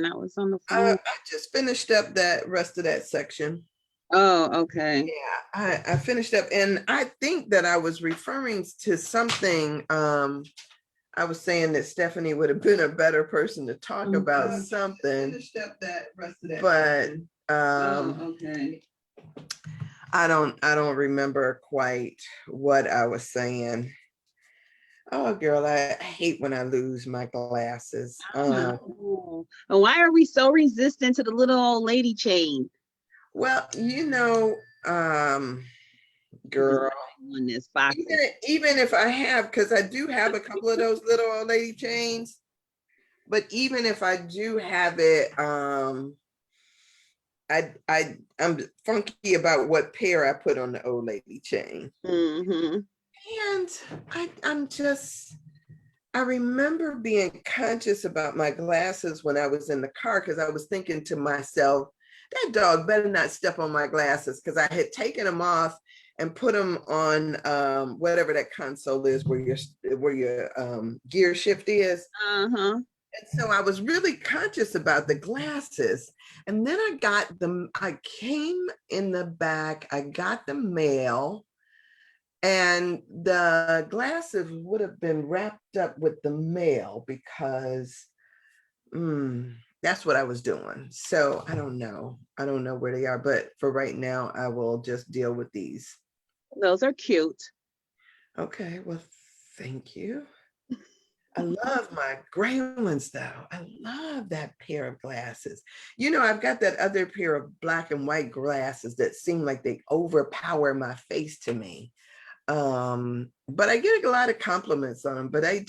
talking? I was on the I phone. just finished up that rest of that section. Oh, okay. Yeah, I finished up, and I think that I was referring to something. I was saying that Stephanie would have been a better person to talk about something. Finished up that rest of that, but Okay. I don't remember quite what I was saying. Oh, girl, I hate when I lose my glasses. Oh, why are we so resistant to the little old lady chain? Well, girl, On this box. even if I have, because I do have a couple of those little old lady chains, but even if I do have it, I'm funky about what pair I put on the old lady chain. Mm-hmm. And I remember being conscious about my glasses when I was in the car, because I was thinking to myself, that dog better not step on my glasses, because I had taken them off and put them on whatever that console is where your gear shift is. Uh-huh. And so I was really conscious about the glasses. And then I came in the back, I got the mail, and the glasses would have been wrapped up with the mail because that's what I was doing. So I don't know. I don't know where they are, but for right now, I will just deal with these. Those are cute. Okay, well, thank you. I love my gray ones though. I love that pair of glasses. I've got that other pair of black and white glasses that seem like they overpower my face to me. But I get a lot of compliments on them, but they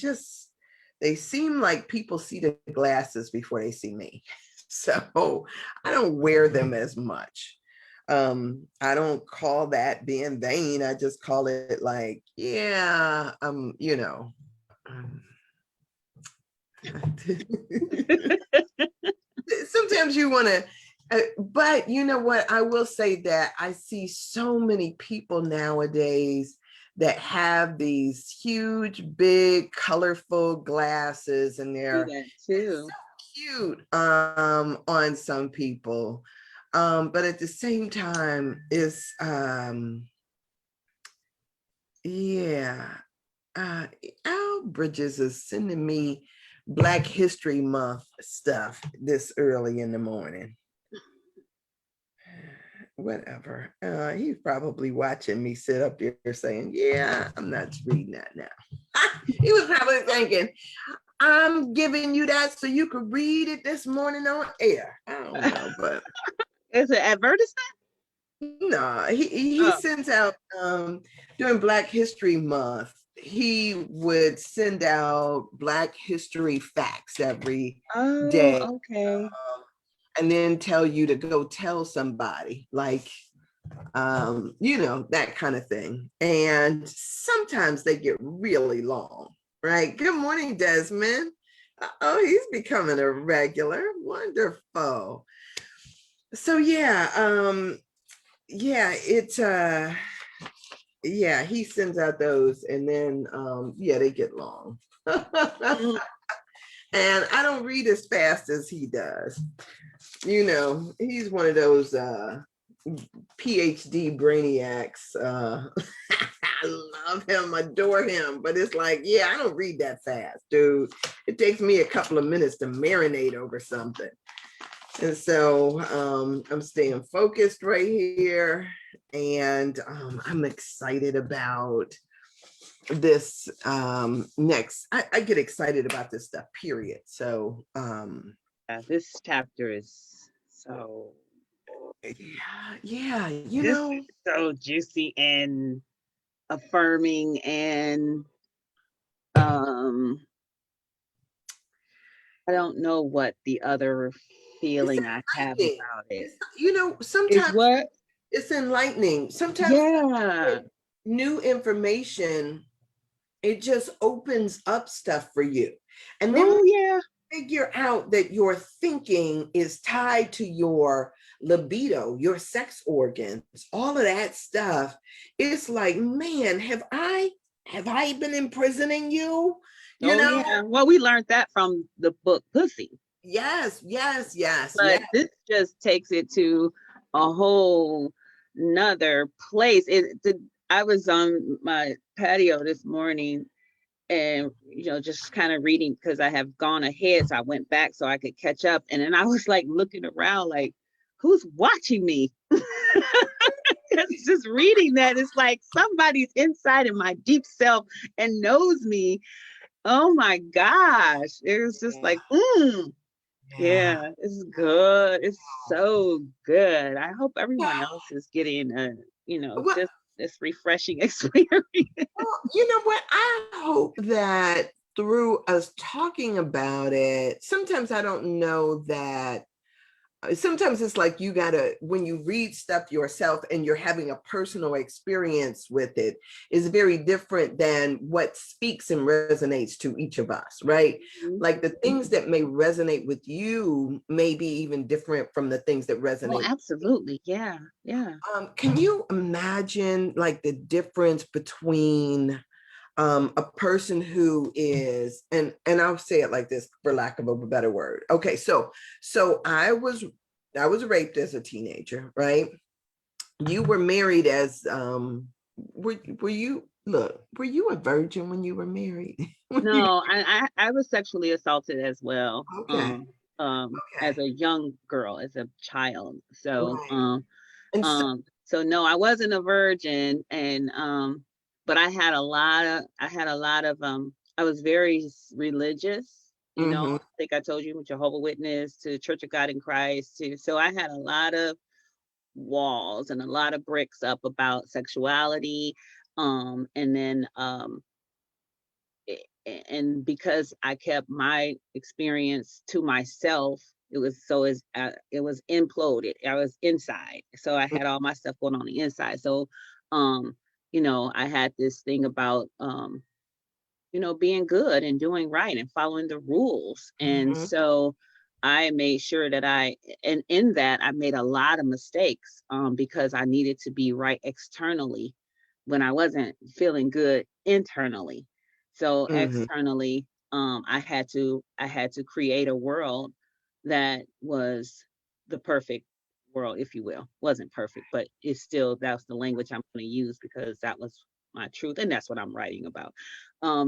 seem like people see the glasses before they see me. So I don't wear them as much. I don't call that being vain. I just call it like, yeah, sometimes you want to, but you know what? I will say that I see so many people nowadays that have these huge, big, colorful glasses, and they're too. so cute on some people. But at the same time, it's yeah. Al Bridges is sending me Black History Month stuff this early in the morning. Whatever. He's probably watching me sit up there saying, yeah, I'm not reading that now. He was probably thinking, I'm giving you that so you could read it this morning on air. I don't know, but is it advertisement? No, he sends out during Black History Month. He would send out Black History facts every day. Okay. And then tell you to go tell somebody, like that kind of thing. And sometimes they get really long, right? Good morning, Desmond. Oh, he's becoming a regular. Wonderful. So it's he sends out those, and then they get long. And I don't read as fast as he does. He's one of those PhD brainiacs. I love him, adore him, but it's like, I don't read that fast, dude. It takes me a couple of minutes to marinate over something. And so I'm staying focused right here, and I'm excited about this next. I get excited about this stuff, period. So this chapter is so so juicy and affirming, and I don't know what the other feeling I have about it. Sometimes it's enlightening. Sometimes new information, it just opens up stuff for you. And then figure out that your thinking is tied to your libido, your sex organs, all of that stuff. It's like, man, have I been imprisoning you? Yeah. Well, we learned that from the book Pussy. Yes, yes, yes, But yes. this just takes it to a whole nother place. I was on my patio this morning and just kind of reading because I have gone ahead, so I went back so I could catch up, and then I was like looking around like, who's watching me? It's just reading that, it's like somebody's inside in my deep self and knows me. Oh my gosh, it was just Yeah, like yeah. yeah, it's good, it's so good. I hope Yeah. everyone else is getting a Well, just this refreshing experience. well, you know what? I hope that through us talking about it, sometimes I don't know that sometimes it's like you gotta, when you read stuff yourself and you're having a personal experience with it, is very different than what speaks and resonates to each of us, right? Mhm. Like the things that may resonate with you may be even different from the things that Oh, resonate. absolutely. Yeah. Yeah. Can you imagine like the difference between a person who is, and I'll say it like this for lack of a better word. Okay, so I was raped as a teenager, right? You were married as were you, look, were you a virgin when you were married? When you, No, I was sexually assaulted as well. okay, As okay, a young girl, as a child. So right. And so, so no, I wasn't a virgin, and but I was very religious. mhm, I think I told you, Jehovah Witness to Church of God in Christ to, so I had a lot of walls and a lot of bricks up about sexuality. And then and because I kept my experience to myself, it was imploded. I was inside, so I had all my stuff going on the inside. So, um, I had this thing about being good and doing right and following the rules, and mhm, so I made sure that and in that I made a lot of mistakes because I needed to be right externally when I wasn't feeling good internally. So mhm, externally, I had to create a world that was the perfect world, if you will. Wasn't perfect, but it's still, that's the language I'm going to use because that was my truth and that's what I'm writing about.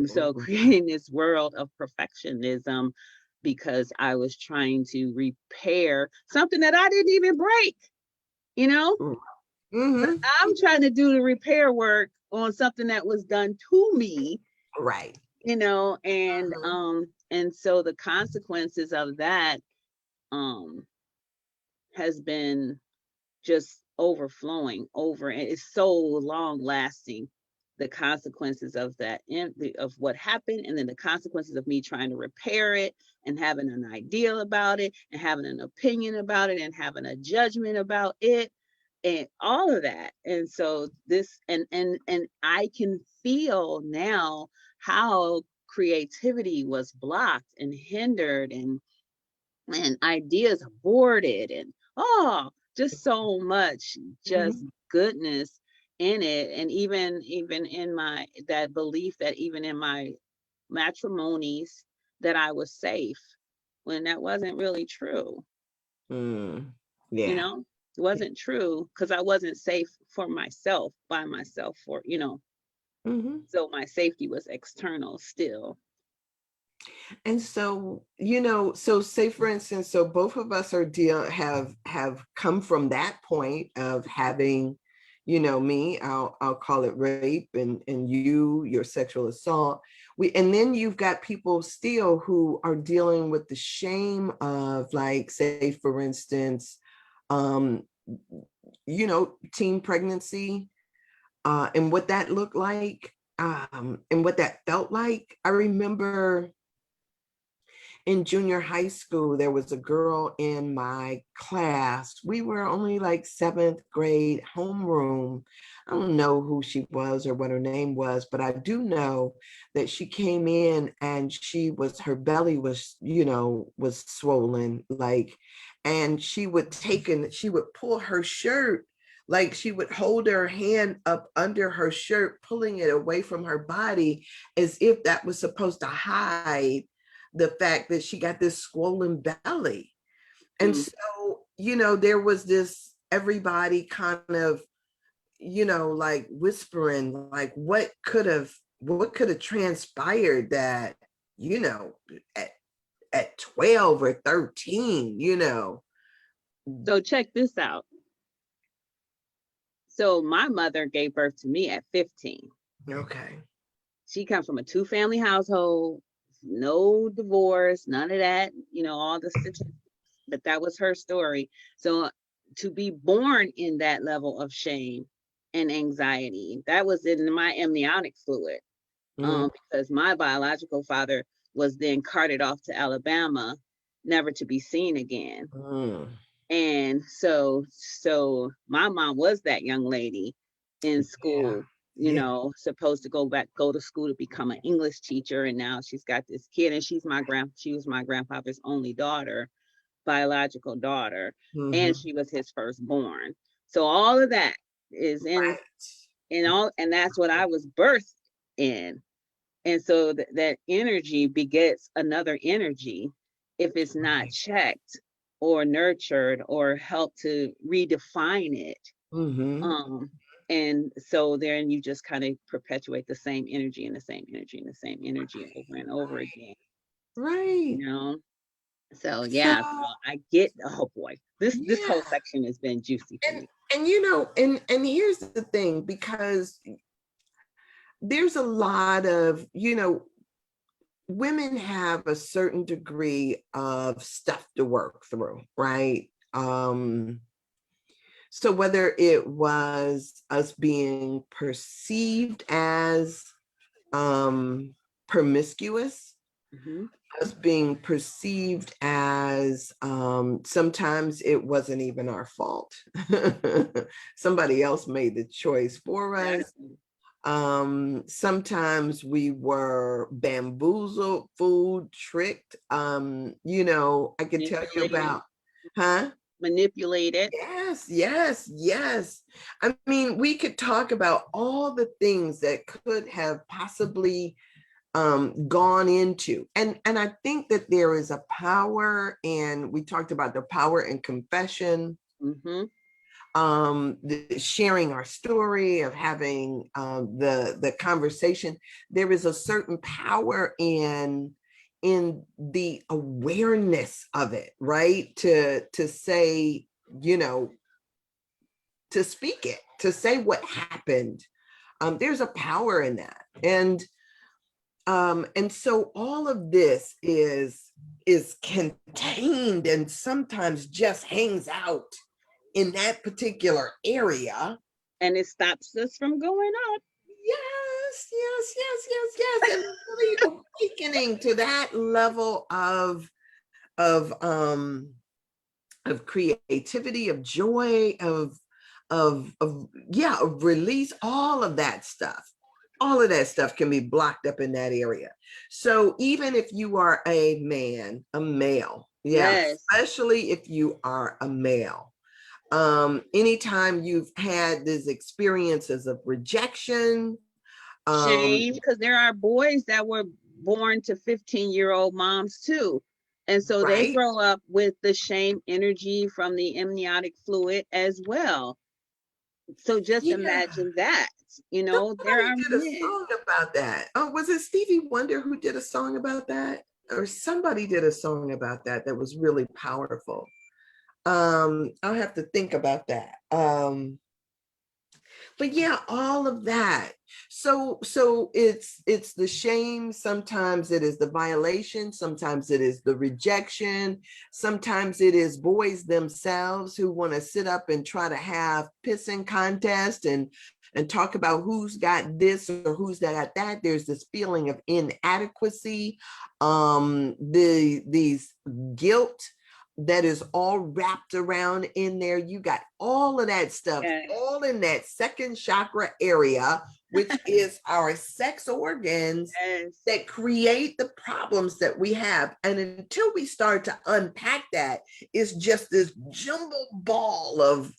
So mhm, creating this world of perfectionism because I was trying to repair something that I didn't even break, you know? But mhm, I'm trying to do the repair work on something that was done to me, right. and so the consequences of that um has been just overflowing over, and it's so long lasting, the consequences of that of what happened, and then the consequences of me trying to repair it and having an idea about it and having an opinion about it and having a judgment about it and all of that. And so this and I can feel now how creativity was blocked and hindered and ideas aborted and just so much just Mhm, goodness in it. And even in my that belief that even in my matrimonies that I was safe when that wasn't really true. mm, you yeah. know it wasn't true because I wasn't safe for myself by myself for Mhm. so my safety was external still. And so, so say for instance, so both of us are have come from that point of having, me, I'll call it rape, and your sexual assault. And then you've got people still who are dealing with the shame of, like, say for instance, um, teen pregnancy, and what that looked like, and what that felt like. I remember in junior high school, there was a girl in my class. We were only like seventh grade homeroom. I don't know who she was or what her name was, but I do know that she came in and her belly was, was swollen, like, and she would pull her shirt, like she would hold her hand up under her shirt, pulling it away from her body as if that was supposed to hide the fact that she got this swollen belly. And Mm. so, there was this, everybody kind of, like whispering, like what could have transpired that, at, at 12 or 13. So check this out. So my mother gave birth to me at 15. Okay. She comes from a 2-family household, no divorce, none of that, all the statistics, but that was her story. So to be born in that level of shame and anxiety, that was in my amniotic fluid, because my biological father was then carted off to Alabama, never to be seen again. Mm. And so my mom was that young lady in Yeah. school, Yeah. supposed to go to school to become an English teacher. And now she's got this kid, and she was my grandfather's only daughter, biological daughter, Mm-hmm. and she was his firstborn. So all of that is and that's what I was birthed in. And so that energy begets another energy if it's not Right. checked or nurtured or helped to redefine it. Mm-hmm. Um, and so then you just kind of perpetuate the same energy and the same energy and the same energy over and over again, you Right. know? So So yeah, so I get, oh boy, this yeah. whole section has been juicy for And me. and here's the thing, because there's a lot of, women have a certain degree of stuff to work through, right? So whether it was us being perceived as promiscuous, Hmm. us being perceived as, sometimes it wasn't even our fault. Somebody else made the choice for us. Exactly. Sometimes we were bamboozled, fooled, tricked. I could tell you Manipulated, about, huh? manipulated. Yes, yes, yes. I mean, we could talk about all the things that could have possibly gone into, and I think that there is a power, and we talked about the power in confession, Hmm. the sharing our story, of having the conversation. There is a certain power in the awareness of it, right? To say, you know, to speak it, to say what happened. There's a power in that, and so all of this is contained and sometimes just hangs out in that particular area. And it stops us from going up. Yes, yes, yes, yes, yes. And really awakening to that level of um of creativity, of joy, of yeah, of release, all of that stuff. All of that stuff can be blocked up in that area. So even if you are a man, a male, yeah, Yes. especially if you are a male, anytime you've had these experiences of rejection, Shame, because there are boys that were born to 15-year-old moms too. And so they right? grow up with the shame energy from the amniotic fluid as well. So just Yeah. imagine that, there Somebody are did a men. song about that. Oh, was it Stevie Wonder who did a song about that? Or somebody did a song about that that was really powerful. I'll have to think about that. But yeah, all of that. So it's the shame, sometimes it is the violation, sometimes it is the rejection, sometimes it is boys themselves who want to sit up and try to have pissing contest and talk about who's got this or who's got that. There's this feeling of inadequacy, these guilt that is all wrapped around in there. You got all of that stuff, Yes. all in that second chakra area, which is our sex organs Yes. that create the problems that we have. And until we start to unpack that, it's just this jumbled ball of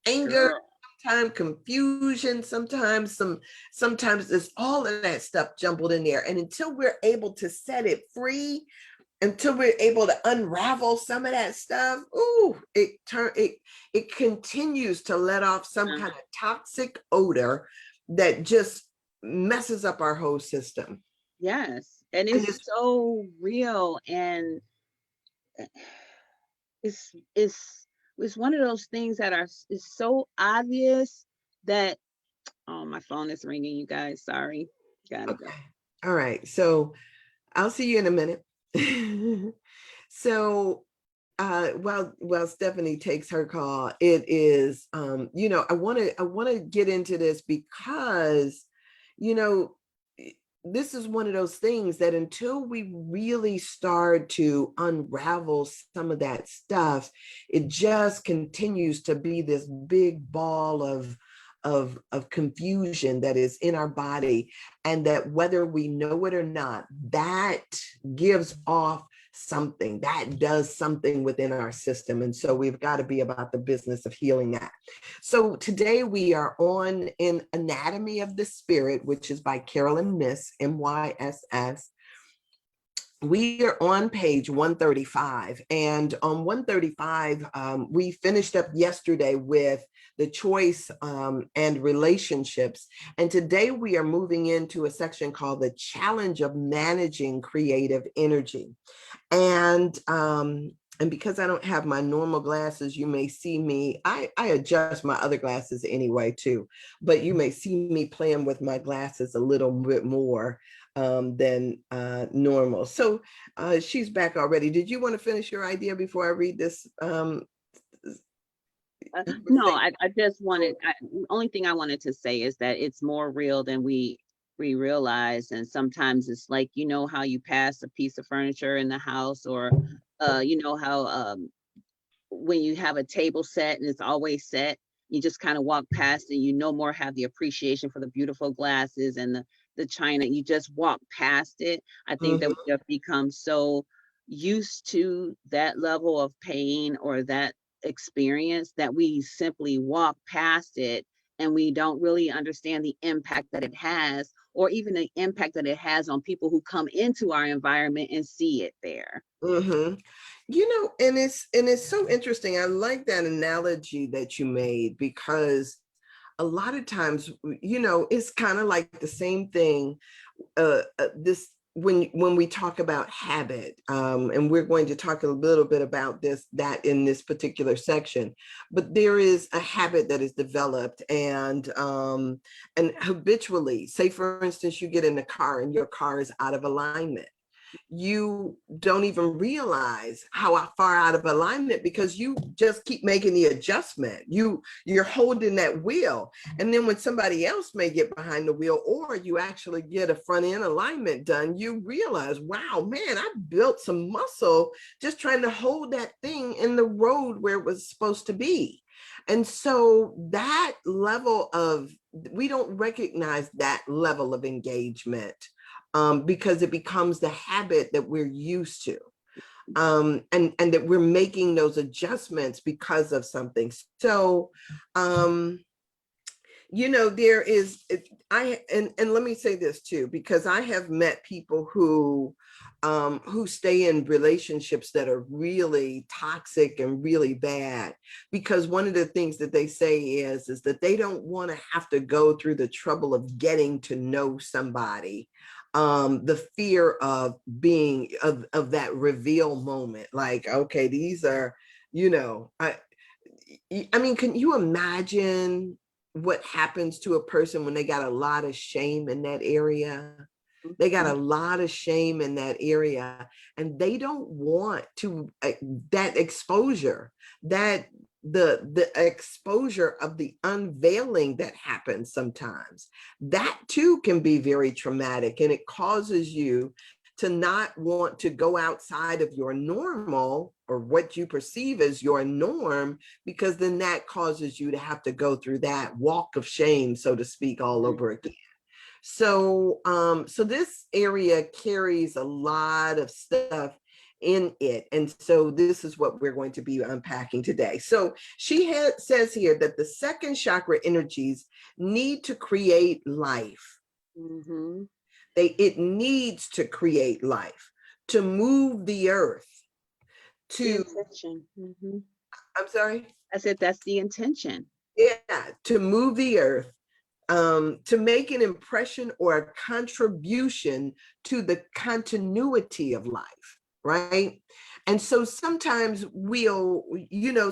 anger, Girl. sometimes confusion, sometimes it's all of that stuff jumbled in there. And until we're able to set it free, until we're able to unravel some of that stuff, it continues to let off some kind of toxic odor that just messes up our whole system. Yes. And it's so real, and it's it's one of those things that is so obvious that, oh, my phone is ringing, you guys. Sorry. Gotta go. All right. So I'll see you in a minute. So while Stephanie takes her call, it is I want to get into this because this is one of those things that until we really start to unravel some of that stuff, it just continues to be this big ball of confusion that is in our body, and that whether we know it or not, that gives off something, that does something within our system. And so we've got to be about the business of healing that. So today we are on in Anatomy of the Spirit, which is by Carolyn Myss, MYSS. We are on page 135, and on 135, we finished up yesterday with the choice and relationships. And today we are moving into a section called the challenge of managing creative energy. And because I don't have my normal glasses, you may see me, I adjust my other glasses anyway too, but you may see me playing with my glasses a little bit more than normal. So she's back already. Did you want to finish your idea before I read this? No, I just wanted, only thing I wanted to say is that it's more real than we realize. And sometimes it's like, how you pass a piece of furniture in the house, or how when you have a table set and it's always set, you just kind of walk past and you no more have the appreciation for the beautiful glasses and the china. You just walk past it. I think that we have become so used to that level of pain or that experience that we simply walk past it, and we don't really understand the impact that it has, or even the impact that it has on people who come into our environment and see it there. And it's so interesting. I like that analogy that you made, because a lot of times, it's kind of like the same thing. This when we talk about habit, and we're going to talk a little bit about that in this particular section, but there is a habit that is developed, and habitually, say for instance, you get in the car and your car is out of alignment. You don't even realize how far out of alignment, because you just keep making the adjustment. You're holding that wheel, and then when somebody else may get behind the wheel, or you actually get a front end alignment done, you realize, wow, man, I built some muscle just trying to hold that thing in the road where it was supposed to be. And so that level of, we don't recognize that level of engagement, because it becomes the habit that we're used to, and that we're making those adjustments because of something. So, there is, and let me say this too, because I have met people who stay in relationships that are really toxic and really bad, because one of the things that they say is that they don't want to have to go through the trouble of getting to know somebody. The fear of being of that reveal moment, like, okay, these are, I mean, can you imagine what happens to a person when they got a lot of shame in that area? They got a lot of shame in that area, and they don't want to, that exposure, that the exposure of the unveiling that happens sometimes, that too can be very traumatic, and it causes you to not want to go outside of your normal, or what you perceive as your norm, because then that causes you to have to go through that walk of shame, so to speak, all over again. So, so this area carries a lot of stuff, in it. And so this is what we're going to be unpacking today. So says here that the second chakra energies need to create life. Mm-hmm. It needs to create life, to move the earth, The to, intention. Mm-hmm. I'm sorry? I said that's the intention. Yeah, to move the earth, to make an impression or a contribution to the continuity of life, right? And so sometimes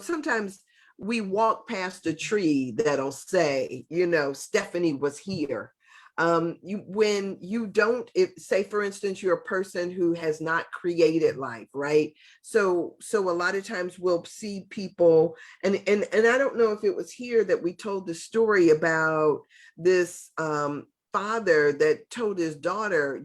sometimes we walk past a tree that'll say, Stephanie was here. When you don't, say for instance, you're a person who has not created life, right? So a lot of times we'll see people, and I don't know if it was here that we told the story about this father that told his daughter,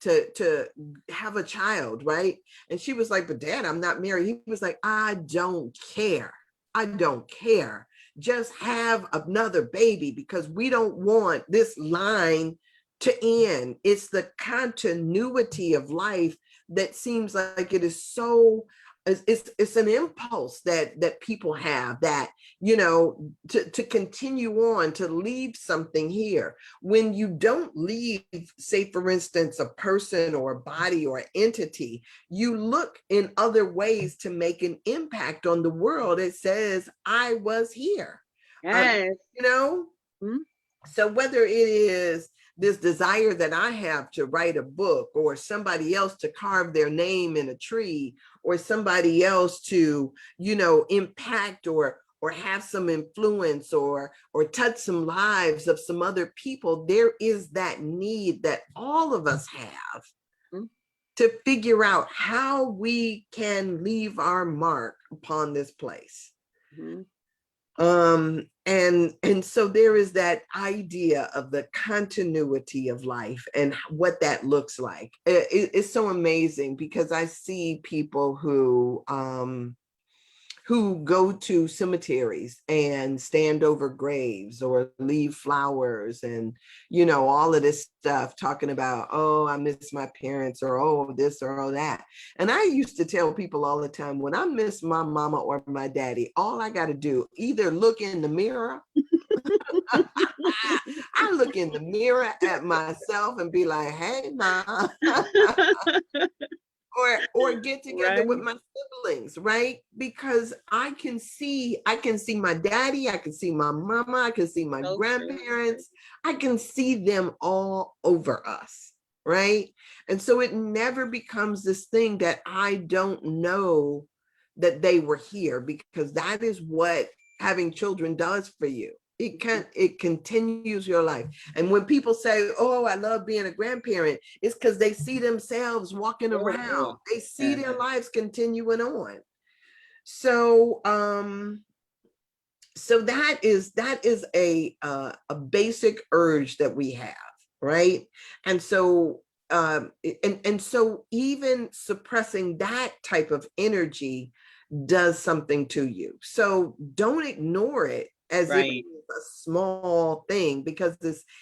to have a child, right? And she was like, but Dad, I'm not married. He was like, I don't care. I don't care. Just have another baby, because we don't want this line to end. It's the continuity of life that seems like it is so, it's an impulse that people have, that to continue on, to leave something here. When you don't leave, say for instance, a person or a body or entity, you look in other ways to make an impact on the world. It says, I was here. Yes. Mm-hmm. So whether it is this desire that I have to write a book, or somebody else to carve their name in a tree, or somebody else to, impact or have some influence, or touch some lives of some other people, there is that need that all of us have to figure out how we can leave our mark upon this place. Mm-hmm. And so there is that idea of the continuity of life and what that looks like. It's so amazing, because I see people who go to cemeteries and stand over graves or leave flowers and, all of this stuff, talking about, oh, I miss my parents, or oh, this or oh, that. And I used to tell people all the time, when I miss my mama or my daddy, all I got to do, either look in the mirror. I look in the mirror at myself and be like, hey, Ma. or get together Right. with my siblings, right? Because I can see my daddy, I can see my mama, I can see my grandparents, I can see them all over us, right? And so it never becomes this thing that I don't know that they were here, because that is what having children does for you. It continues your life. And when people say, oh, I love being a grandparent, it's because they see themselves walking around. They see their lives continuing on. So so that is a basic urge that we have, right? And so and so even suppressing that type of energy does something to you. So don't ignore it as if it's a small thing, because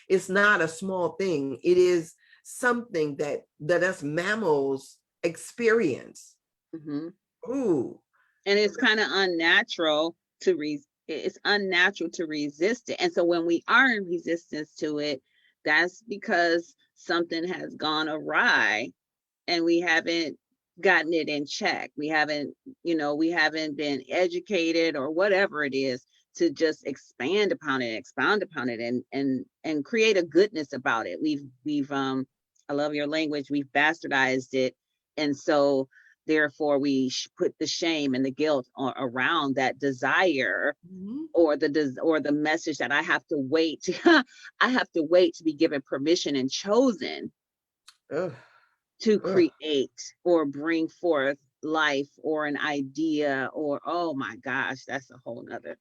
it's not a small thing. It is something that us mammals experience. Mm-hmm. Ooh. And it's kind of unnatural it's unnatural to resist it. And so when we are in resistance to it, that's because something has gone awry and we haven't gotten it in check. We haven't been educated or whatever it is to just expound upon it and create a goodness about it. We've I love your language, we've bastardized it. And so therefore we put the shame and the guilt around that desire, or the message that I have to wait to be given permission and chosen to create or bring forth life or an idea, or oh my gosh, that's a whole nother.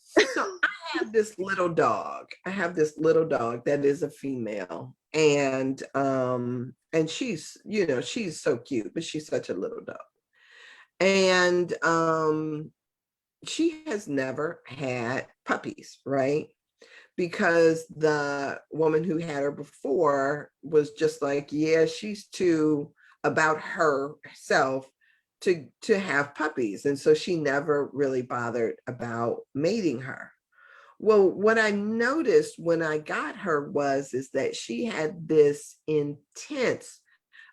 So I have this little dog. That is a female, and she's, she's so cute, but she's such a little dog. And she has never had puppies, right? Because the woman who had her before was just like, yeah, she's too about herself to have puppies. And so she never really bothered about mating her. Well, what I noticed when I got her is that she had this intense,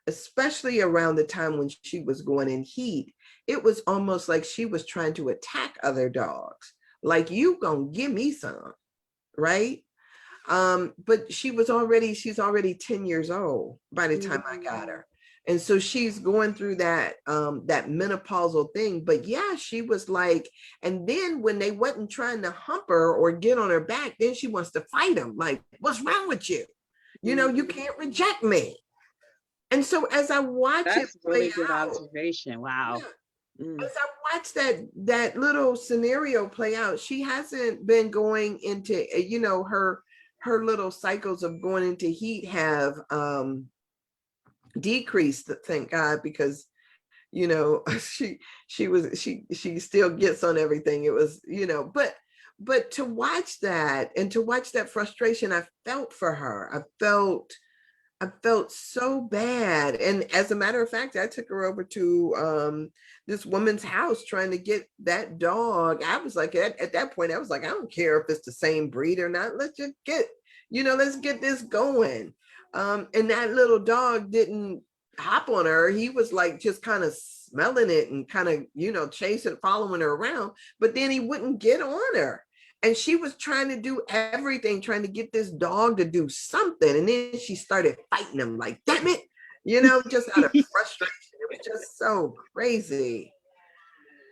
especially around the time when she was going in heat, it was almost like she was trying to attack other dogs. Like, you gonna give me some, right? But she's already 10 years old by the time I got her. And so she's going through that that menopausal thing. But yeah, she was like, and then when they wasn't trying to hump her or get on her back, then she wants to fight them. Like, what's wrong with you? You know, you can't reject me. And so as I watch it That's play really good out, observation. Wow. as I watch that little scenario play out, she hasn't been going into, you know, her little cycles of going into heat have decreased, thank God, because you know she still gets on everything. It was, you know, but to watch that and to watch that frustration, I felt for her. I felt so bad. And as a matter of fact, I took her over to this woman's house trying to get that dog. I was like, at that point, I was like, I don't care if it's the same breed or not. Let's just get, you know, let's get this going. And that little dog didn't hop on her. He was like just kind of smelling it and kind of, you know, chasing, following her around, but then he wouldn't get on her. And she was trying to do everything, trying to get this dog to do something. And then she started fighting him like, damn it, you know, just out of frustration. It was just so crazy.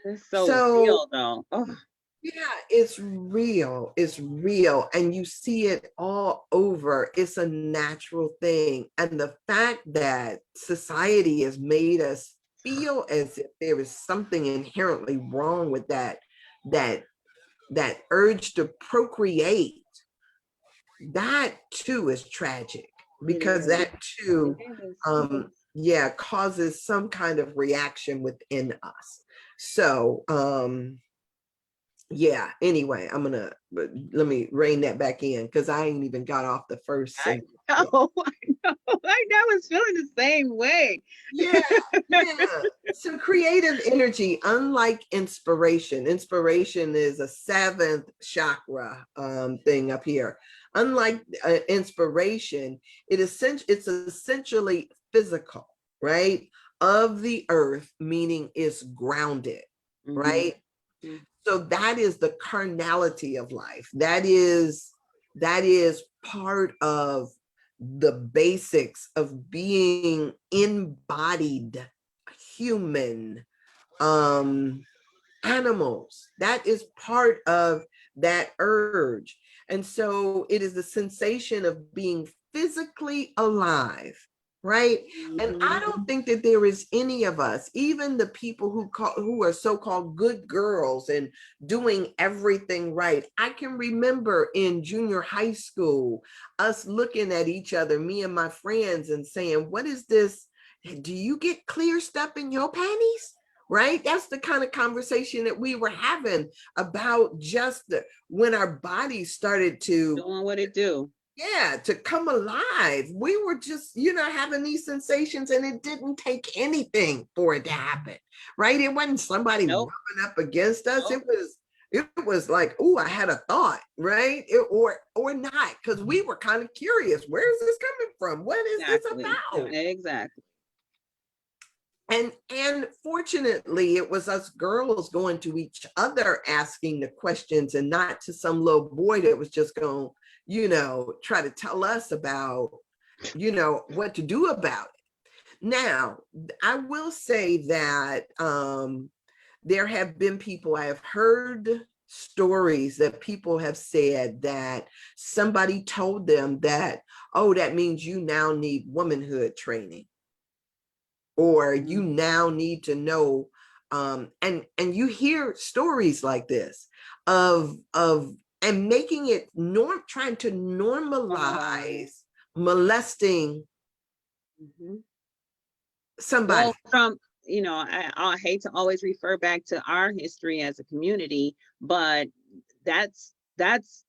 It's so So real though. Oh, yeah, it's real. It's real. And you see it all over. It's a natural thing. And the fact that society has made us feel as if there is something inherently wrong with that that urge to procreate, that too is tragic, it because is. that too It is. yeah, causes some kind of reaction within us. So yeah, anyway, let me rein that back in, because I ain't even got off the first I sentence yet. know. I know. I was feeling the same way. Yeah, yeah. So creative energy, unlike inspiration, inspiration is a seventh chakra thing up here. Unlike inspiration, it's essentially physical, right? Of the earth, meaning it's grounded, right? Mhm. So that is the carnality of life. That is part of the basics of being embodied human animals. That is part of that urge. And so it is the sensation of being physically alive, right? And I don't think that there is any of us, even the people who are so-called good girls and doing everything right. I can remember in junior high school, us looking at each other, me and my friends, and saying, what is this? Do you get clear stuff in your panties? Right? That's the kind of conversation that we were having about just when our bodies started to, Doing what it do. yeah, to come alive. We were just, you know, having these sensations, and it didn't take anything for it to happen, right? It wasn't somebody Nope. rubbing up against us. Nope. It was like, oh, I had a thought, right? Or not, because we were kind of curious. Where is this coming from? What is this Exactly. about? Exactly. And fortunately, it was us girls going to each other asking the questions, and not to some little boy that was just going, you know, try to tell us about, you know, what to do about it. Now, I will say that there have been people, I have heard stories that people have said that somebody told them that, oh, that means you now need womanhood training, or you now need to know, and you hear stories like this of and making it trying to normalize molesting somebody. Well, from I hate to always refer back to our history as a community, but that's that's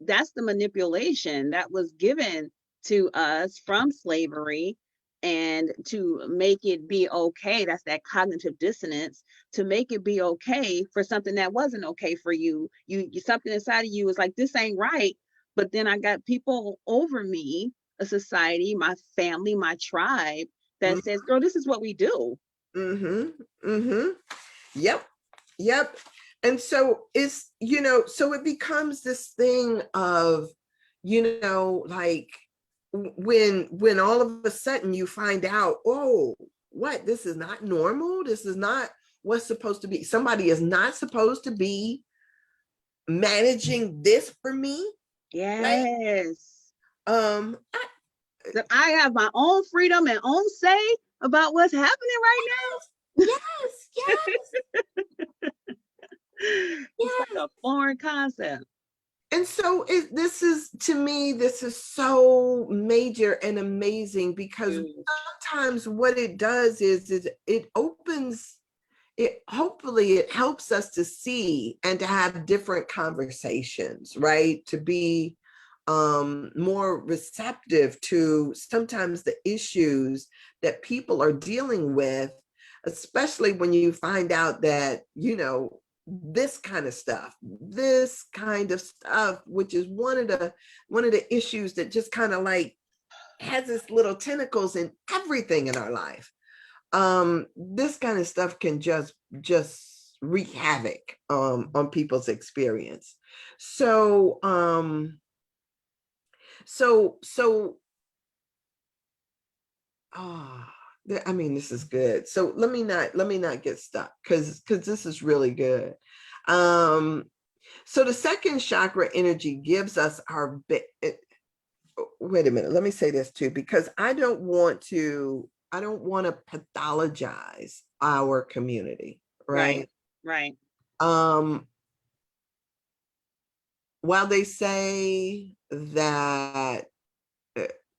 that's the manipulation that was given to us from slavery, And to make it be okay, that's that cognitive dissonance, to make it be okay for something that wasn't okay for you. You something inside of you is like, this ain't right. But then I got people over me, a society, my family, my tribe, that says, girl, this is what we do. Yep. Yep. And so it's, so it becomes this thing of, like when all of a sudden you find out, oh, what, this is not normal. This is not what's supposed to be. Somebody is not supposed to be managing this for me. Yes. Right? That I have my own freedom and own say about what's happening right now. Yes. It's like a foreign concept. And so this is, to me, this is so major and amazing, because sometimes what it does is it opens, hopefully it helps us to see and to have different conversations, right? To be more receptive to sometimes the issues that people are dealing with, especially when you find out that, this kind of stuff, which is one of the issues that just kind of like has its little tentacles in everything in our life. This kind of stuff can just wreak havoc on people's experience. So I mean, this is good. So let me not get stuck, because this is really good. So the second chakra energy gives us our wait a minute, let me say this too, because I don't want to pathologize our community, right? Right. While they say that,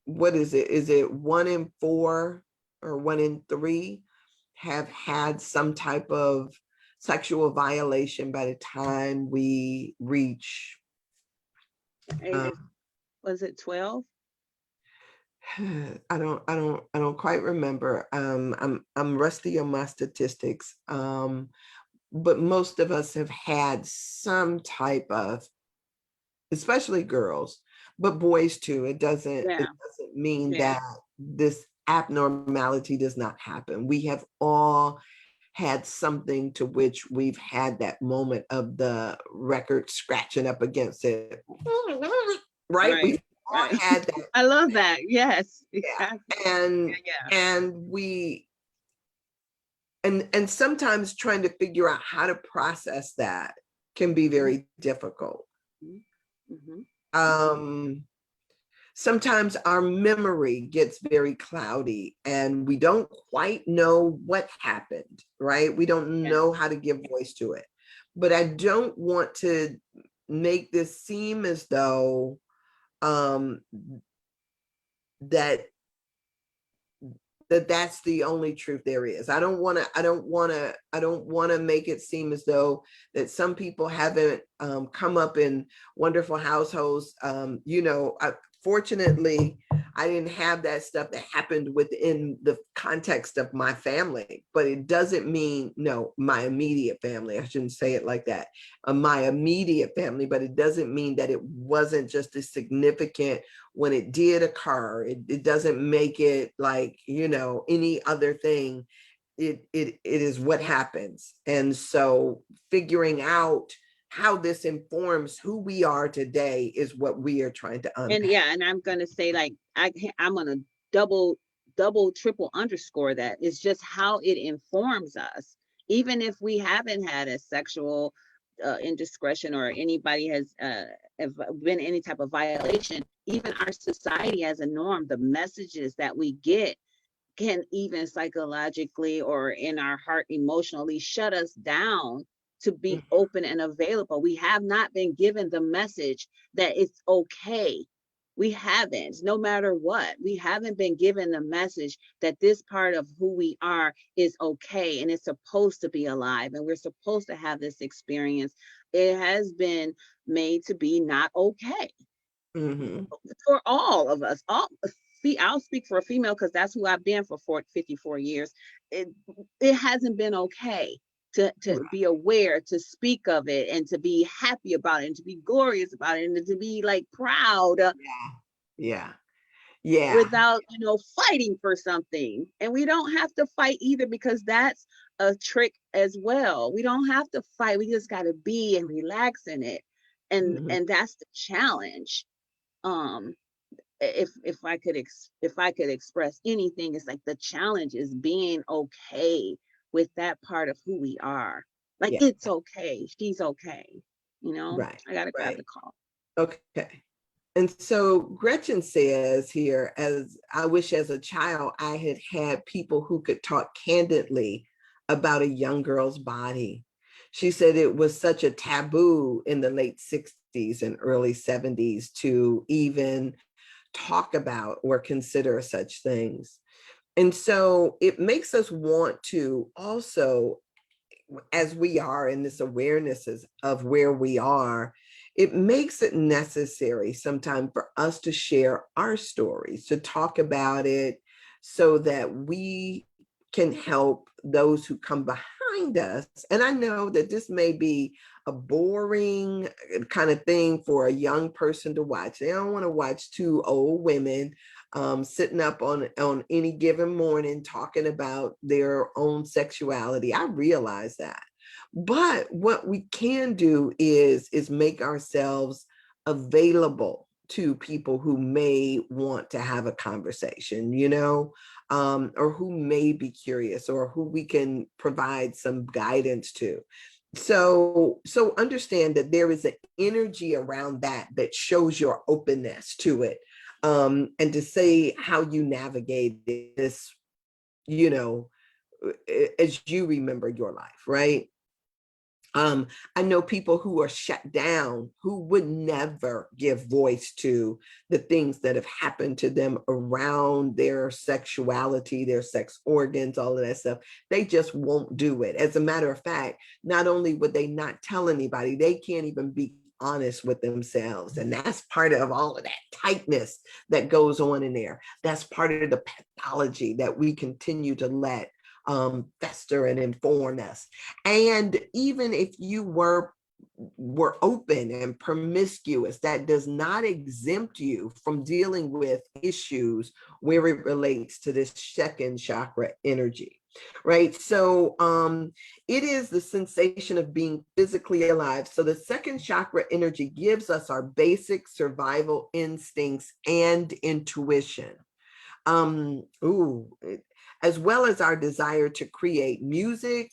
what is it? Is it 1 in 4 or 1 in 3 have had some type of sexual violation by the time we reach? Was it 12? I don't quite remember. I'm rusty on my statistics. But most of us have had some type of, especially girls, but boys too. It doesn't mean that this abnormality does not happen. We have all had something to which we've had that moment of the record scratching up against it. Right? We've all had that. I love that. Yes. Exactly. And we and sometimes trying to figure out how to process that can be very difficult. Sometimes our memory gets very cloudy and we don't quite know what happened, right? We don't know how to give voice to it. But I don't want to make this seem as though that's the only truth there is. I don't want to make it seem as though that some people haven't come up in wonderful households. Fortunately, I didn't have that stuff that happened within the context of my family, but it doesn't mean, my immediate family, I shouldn't say it like that, my immediate family, but it doesn't mean that it wasn't just as significant when it did occur. It doesn't make it like, any other thing. It is what happens. And so figuring out how this informs who we are today is what we are trying to unpack. And I'm going to say, like, I'm going to double, triple underscore that. It's just how it informs us. Even if we haven't had a sexual indiscretion or anybody has been any type of violation, even our society as a norm, the messages that we get can even psychologically or in our heart emotionally shut us down to be open and available. We have not been given the message that it's okay. We haven't, no matter what. We haven't been given the message that this part of who we are is okay and it's supposed to be alive and we're supposed to have this experience. It has been made to be not okay for all of us. I'll speak for a female because that's who I've been for 54 years. It hasn't been okay to be aware, to speak of it, and to be happy about it, and to be glorious about it, and to be like proud. Yeah. Yeah. Without, fighting for something. And we don't have to fight either, because that's a trick as well. We don't have to fight. We just got to be and relax in it. And Mhm. and that's the challenge. Um if I could express anything, it's like the challenge is being okay with that part of who we are. Like, Yeah. it's okay. She's okay. Right. I got to grab Right. the call. Okay. And so Gretchen says here, as I wish as a child I had had people who could talk candidly about a young girl's body. She said it was such a taboo in the late 60s and early 70s to even talk about or consider such things. And so it makes us want to also, as we are in this awareness of where we are, it makes it necessary sometimes for us to share our stories, to talk about it so that we can help those who come behind us. And I know that this may be a boring kind of thing for a young person to watch. They don't want to watch two old women sitting up on any given morning talking about their own sexuality. I realize that. But what we can do is make ourselves available to people who may want to have a conversation, or who may be curious, or who we can provide some guidance to. So understand that there is an energy around that shows your openness to it, and to say how you navigate this, as you remember your life, right? I know people who are shut down who would never give voice to the things that have happened to them around their sexuality, their sex organs, all of that stuff. They just won't do it. As a matter of fact, not only would they not tell anybody, they can't even be honest with themselves. And that's part of all of that tightness that goes on in there. That's part of the pathology that we continue to let fester and inform us. And even if you were open and promiscuous, that does not exempt you from dealing with issues where it relates to this second chakra energy. Right. So it is the sensation of being physically alive. So the second chakra energy gives us our basic survival instincts and intuition. As well as our desire to create music,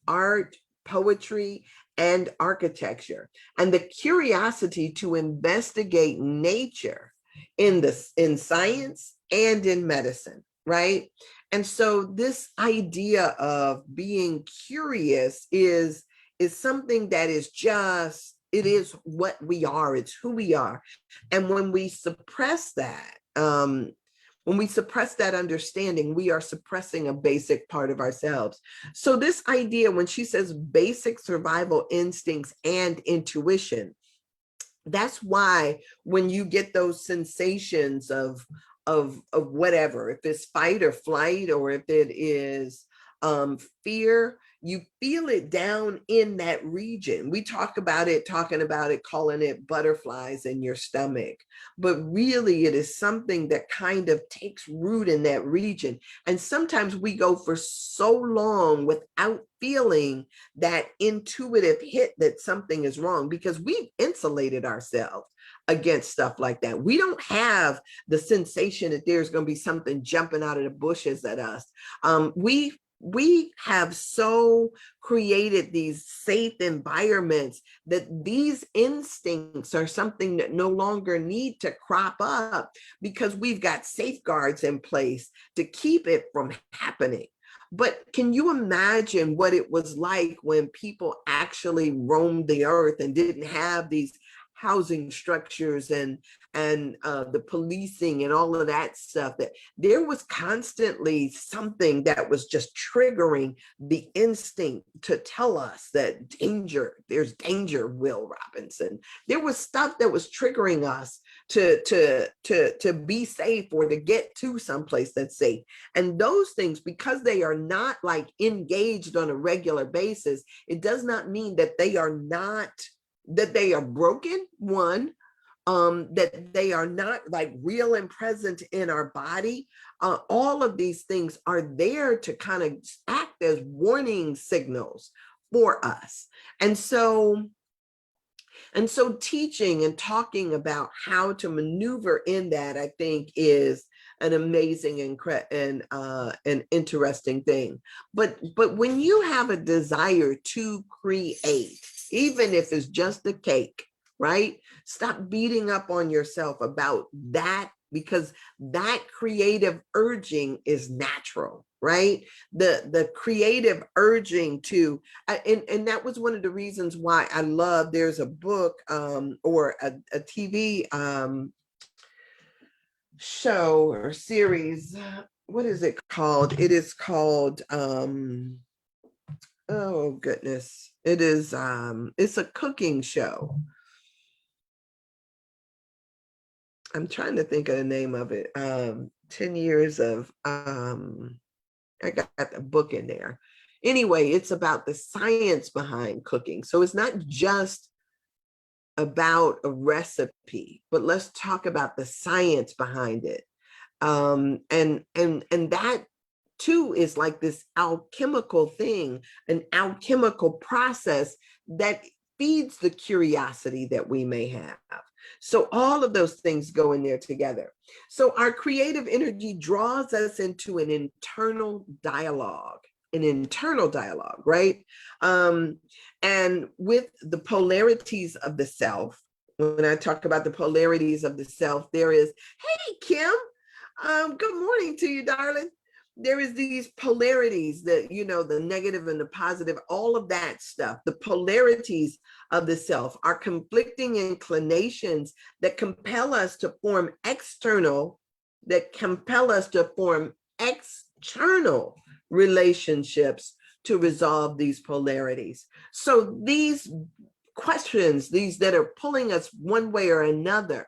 art, poetry, and architecture, and the curiosity to investigate nature in science and in medicine, right? And so this idea of being curious is something that is just, it is what we are, it's who we are. And when we suppress that, when we suppress that understanding, we are suppressing a basic part of ourselves. So this idea, when she says basic survival instincts and intuition, that's why when you get those sensations of whatever, if it's fight or flight, or if it is fear, you feel it down in that region. We talking about it, calling it butterflies in your stomach, but really it is something that kind of takes root in that region. And sometimes we go for so long without feeling that intuitive hit that something is wrong, because we've insulated ourselves against stuff like that. We don't have the sensation that there's going to be something jumping out of the bushes at us. We have so created these safe environments that these instincts are something that no longer need to crop up, because we've got safeguards in place to keep it from happening. But can you imagine what it was like when people actually roamed the earth and didn't have these housing structures and the policing and all of that stuff, that there was constantly something that was just triggering the instinct to tell us that there's danger, Will Robinson. There was stuff that was triggering us to be safe or to get to someplace that's safe. And those things, because they are not like engaged on a regular basis, it does not mean that they are broken, one, that they are not like real and present in our body. All of these things are there to kind of act as warning signals for us. And so teaching and talking about how to maneuver in that, I think, is an amazing and an interesting thing. But when you have a desire to create, even if it's just a cake, right? Stop beating up on yourself about that, because that creative urging is natural, right? The creative urging to, and that was one of the reasons why I love, there's a book or a TV show or series. What is it called? It is called, oh goodness. It is, it's a cooking show. I'm trying to think of the name of it. 10 years of, I got the book in there. Anyway, it's about the science behind cooking. So it's not just about a recipe, but let's talk about the science behind it. And that too is like this alchemical thing, an alchemical process that feeds the curiosity that we may have. So all of those things go in there together. So our creative energy draws us into an internal dialogue, right? And with the polarities of the self, when I talk about the polarities of the self, there is, hey, Kim, good morning to you, darling. There is these polarities that, the negative and the positive, all of that stuff, the polarities of the self, are conflicting inclinations that compel us to form external relationships to resolve these polarities. So these questions, these that are pulling us one way or another,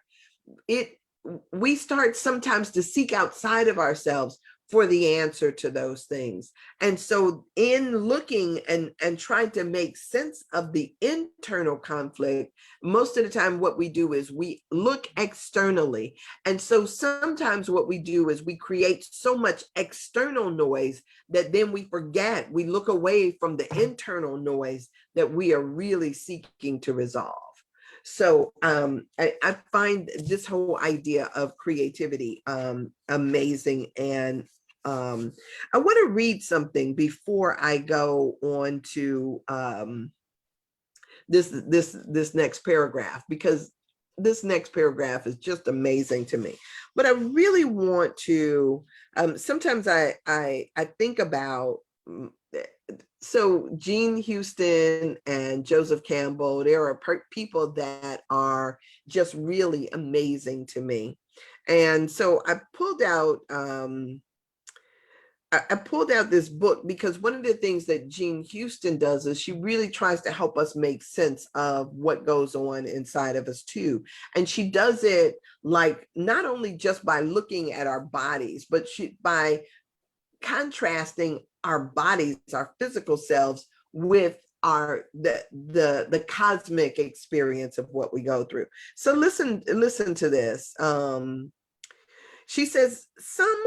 we start sometimes to seek outside of ourselves for the answer to those things. And so in looking and trying to make sense of the internal conflict, most of the time what we do is we look externally. And so sometimes what we do is we create so much external noise that then we forget, we look away from the internal noise that we are really seeking to resolve. So I find this whole idea of creativity amazing. And I want to read something before I go on to this next paragraph, because this next paragraph is just amazing to me. But I really want to, sometimes I think about, so Jean Houston and Joseph Campbell, there are people that are just really amazing to me. And so I pulled out this book because one of the things that Jean Houston does is she really tries to help us make sense of what goes on inside of us too. And she does it like not only just by looking at our bodies, but by contrasting our bodies, our physical selves, with the cosmic experience of what we go through. So listen to this. She says, some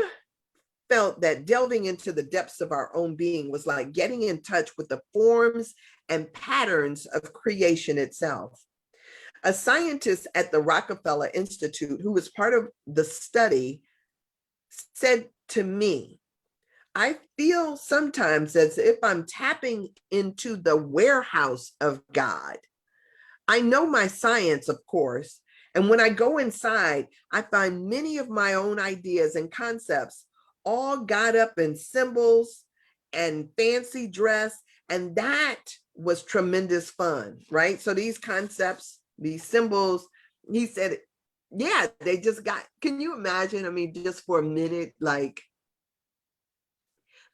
felt that delving into the depths of our own being was like getting in touch with the forms and patterns of creation itself. A scientist at the Rockefeller Institute, who was part of the study, said to me, I feel sometimes as if I'm tapping into the warehouse of God. I know my science, of course, and when I go inside, I find many of my own ideas and concepts all got up in symbols and fancy dress, and that was tremendous fun, right? So these concepts, these symbols. He said, yeah, they just got, can you imagine? I mean, just for a minute, like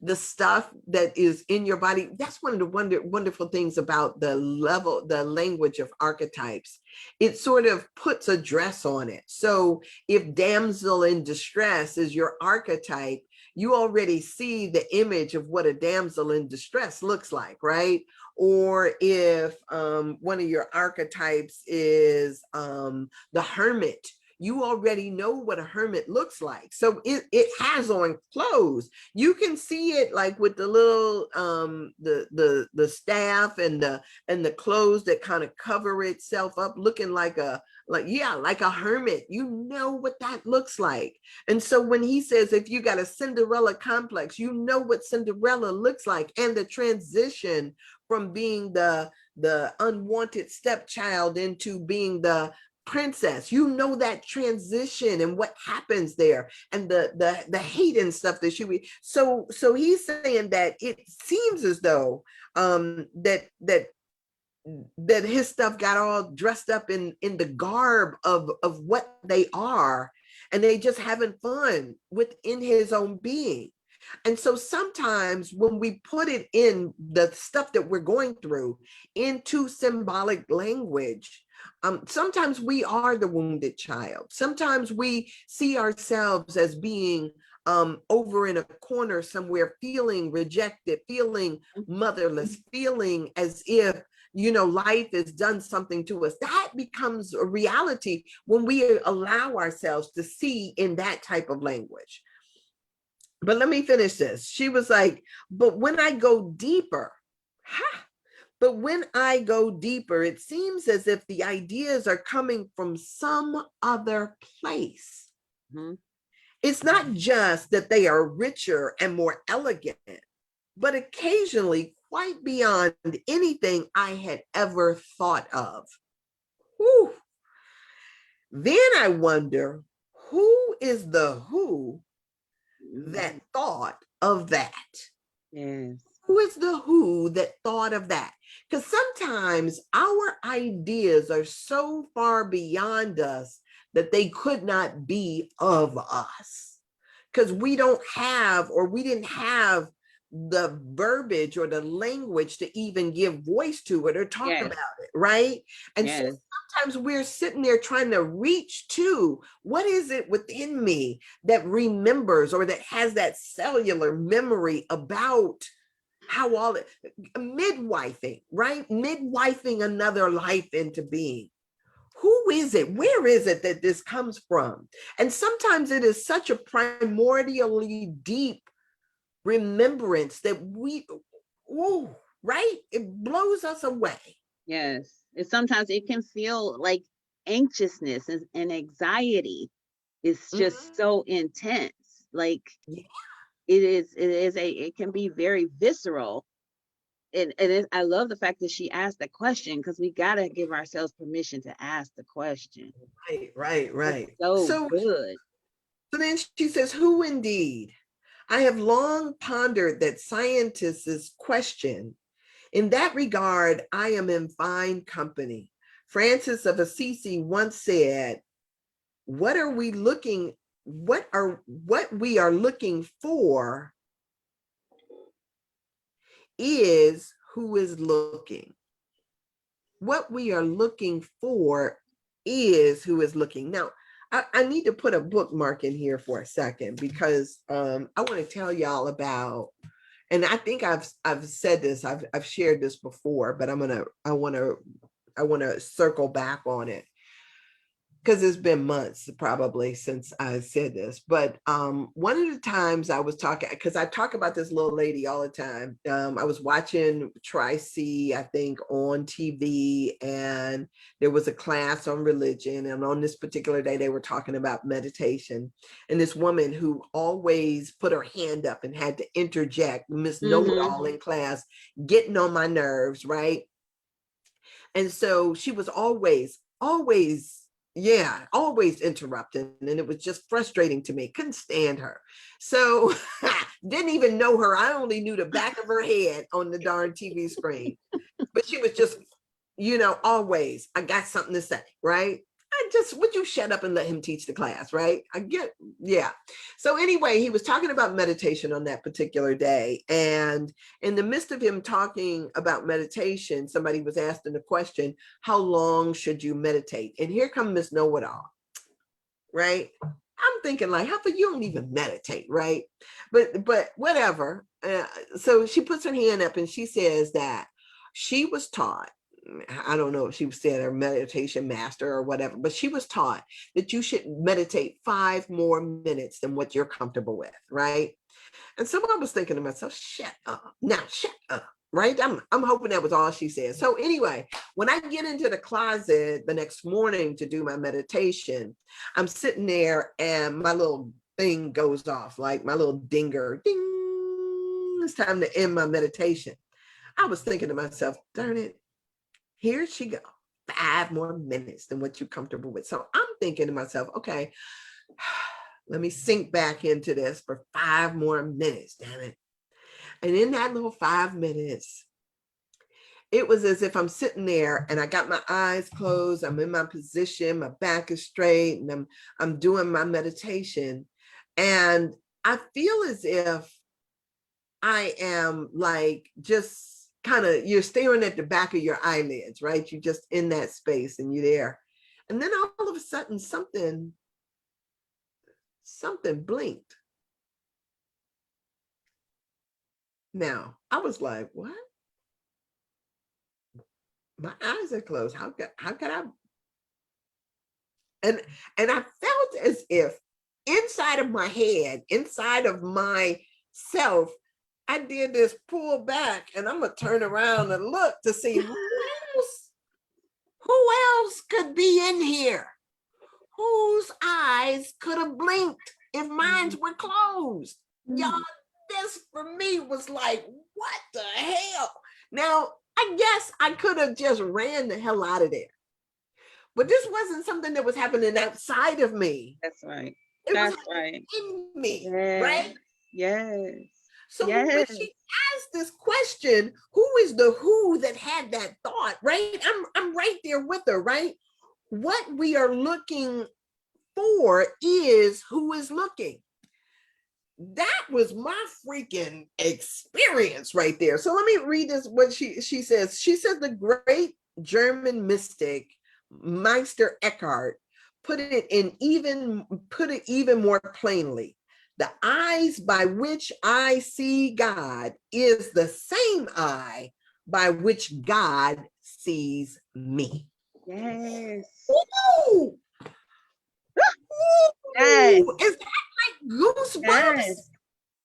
the stuff that is in your body. That's one of the wonderful things about the language of archetypes. It sort of puts a dress on it. So if damsel in distress is your archetype, you already see the image of what a damsel in distress looks like, right? Or if one of your archetypes is the hermit, you already know what a hermit looks like. So it has on clothes. You can see it like with the little the staff and the clothes that kind of cover itself up, looking like a hermit. You know what that looks like. And so when he says, if you got a Cinderella complex, you know what Cinderella looks like, and the transition from being the unwanted stepchild into being the princess, you know that transition and what happens there, and the hate and stuff that so he's saying that it seems as though that his stuff got all dressed up in the garb of what they are, and they just having fun within his own being. And so sometimes when we put it in the stuff that we're going through into symbolic language, sometimes we are the wounded child. Sometimes we see ourselves as being over in a corner somewhere, feeling rejected, feeling motherless, feeling as if, you know, life has done something to us. That becomes a reality when we allow ourselves to see in that type of language. But let me finish this. She was like, but when I go deeper, it seems as if the ideas are coming from some other place. Mm-hmm. It's not just that they are richer and more elegant, but occasionally quite beyond anything I had ever thought of. Whew. Then I wonder, who is the who that thought of that? Yes. Who is the who that thought of that? Because sometimes our ideas are so far beyond us that they could not be of us, because we don't have, or we didn't have the verbiage or the language to even give voice to it or talk about it, right? And so sometimes we're sitting there trying to reach to, what is it within me that remembers or that has that cellular memory about how all it, midwifing, right? Midwifing another life into being. Who is it? Where is it that this comes from? And sometimes it is such a primordially deep remembrance that right? It blows us away. Yes. And sometimes it can feel like anxiousness and anxiety is just so intense. Like it can be very visceral. And I love the fact that she asked the question, because we got to give ourselves permission to ask the question. Right. It's so good. So then she says, who indeed? I have long pondered that scientists' question. In that regard, I am in fine company. Francis of Assisi once said, what we are looking for is who is looking. What we are looking for is who is looking. Now, I need to put a bookmark in here for a second, because I want to tell y'all about, and I think I've said this, I've shared this before, but I want to circle back on it, because it's been months probably since I said this. But one of the times I was talking, because I talk about this little lady all the time. I was watching Tri-C, I think, on TV, and there was a class on religion. And on this particular day, they were talking about meditation. And this woman who always put her hand up and had to interject, Miss Know-it-all in class, getting on my nerves, right? And so she was always interrupting, and it was just frustrating to me. Couldn't stand her. So didn't even know her. I only knew the back of her head on the darn TV screen. But she was just you know, always, I got something to say, right? Would you shut up and let him teach the class, right? Yeah. So anyway, he was talking about meditation on that particular day. And in the midst of him talking about meditation, somebody was asking the question, how long should you meditate? And here comes Miss Know-It-All, right? I'm thinking like, how about you don't even meditate, right? But whatever. So she puts her hand up and she says that she was taught, I don't know if she said a meditation master or whatever, but she was taught that you should meditate 5 more minutes than what you're comfortable with, right? And so I was thinking to myself, shut up. Now shut up. Right. I'm hoping that was all she said. So anyway, when I get into the closet the next morning to do my meditation, I'm sitting there and my little thing goes off, like my little dinger, ding, it's time to end my meditation. I was thinking to myself, darn it, here she go, 5 more minutes than what you're comfortable with. So I'm thinking to myself, okay, let me sink back into this for 5 more minutes, damn it. And in that little 5 minutes, it was as if I'm sitting there and I got my eyes closed. I'm in my position, my back is straight, and I'm doing my meditation. And I feel as if I am like just kind of, you're staring at the back of your eyelids, right? You're just in that space and you're there. And then all of a sudden something blinked. Now, I was like, what? My eyes are closed. How could I? And I felt as if inside of my head, inside of myself, I did this pull back, and I'm gonna turn around and look to see who else could be in here, whose eyes could have blinked if mine were closed. Y'all, this for me was like, what the hell? Now, I guess I could have just ran the hell out of there. But this wasn't something that was happening outside of me. That's right. That's right. In me, yes. Right? Yes. So when she asked this question, who is the who that had that thought, right? I'm right there with her, right? What we are looking for is who is looking. That was my freaking experience right there. So let me read this, what she says. She says the great German mystic Meister Eckhart put it even more plainly. The eyes by which I see God is the same eye by which God sees me. Yes. Ooh. Yes. Is that like goosebumps?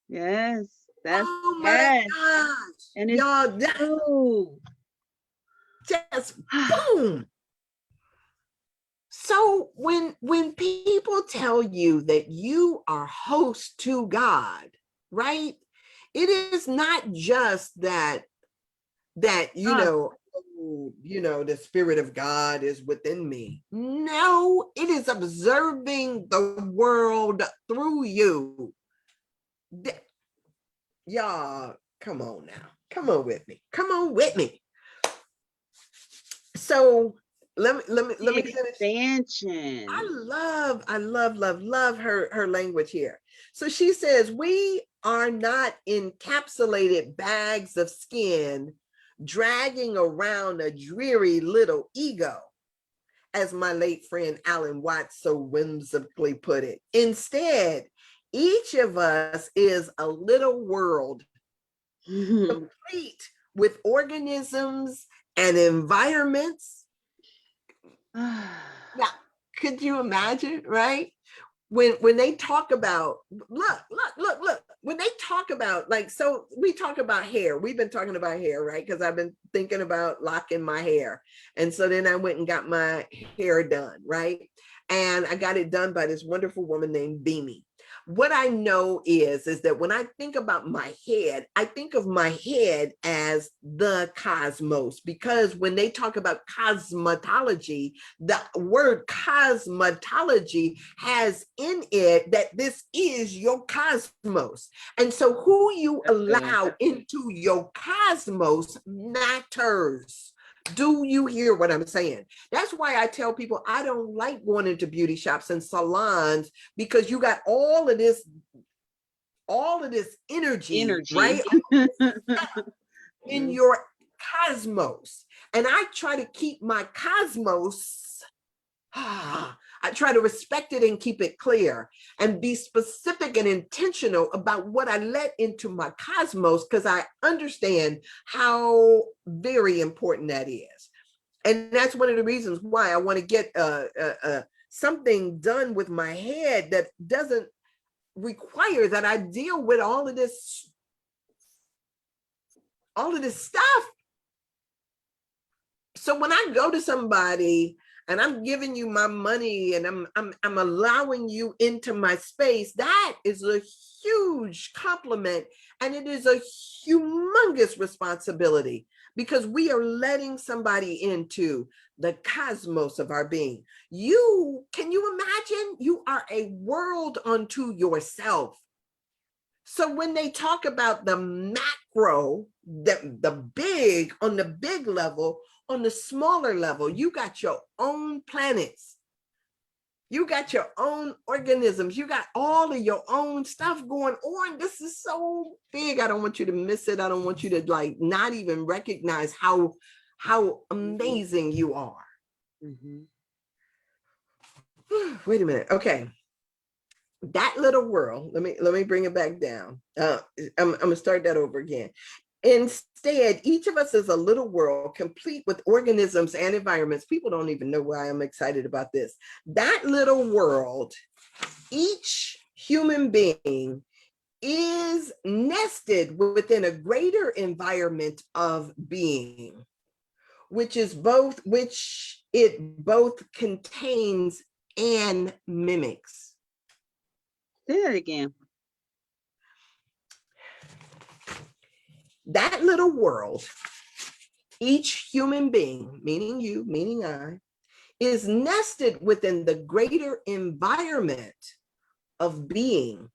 Yes. That's, oh my gosh. And it's y'all, true. Just boom. So when people tell you that you are host to God, right? It is not just that you know, the Spirit of God is within me. No, it is observing the world through you. Y'all, come on now. Come on with me. Come on with me. So let me finish. Expansion. I love her language here. So she says, we are not encapsulated bags of skin dragging around a dreary little ego, as my late friend Alan Watts so whimsically put it. Instead, each of us is a little world complete with organisms and environments. Now, could you imagine, right? When they talk about, look, when they talk about, like, so we talk about hair. We've been talking about hair, right? Because I've been thinking about locking my hair. And so then I went and got my hair done, right? And I got it done by this wonderful woman named Beanie. What I know is that when I think about my head, I think of my head as the cosmos, because when they talk about cosmetology, the word cosmetology has in it that this is your cosmos. And so who you allow into your cosmos matters. Do you hear what I'm saying? That's why I tell people I don't like going into beauty shops and salons, because you got all of this energy, right? In your cosmos. And I try to keep my cosmos, I try to respect it and keep it clear and be specific and intentional about what I let into my cosmos, because I understand how very important that is. And that's one of the reasons why I want to get something done with my head that doesn't require that I deal with all of this stuff. So when I go to somebody and I'm giving you my money and I'm allowing you into my space, that is a huge compliment, and it is a humongous responsibility, because we are letting somebody into the cosmos of our being. Can you imagine? You are a world unto yourself. So when they talk about the macro, the big, on the big level, on the smaller level, you got your own planets. You got your own organisms. You got all of your own stuff going on. This is so big. I don't want you to miss it. I don't want you to like not even recognize how amazing you are. Mm-hmm. Wait a minute. Okay. That little world, let me bring it back down. I'm gonna start that over again. Instead, each of us is a little world complete with organisms and environments. People don't even know why I'm excited about this. That little world, each human being is nested within a greater environment of being, which it both contains and mimics. Say that again. That little world, each human being, meaning you, meaning I, is nested within the greater environment of being,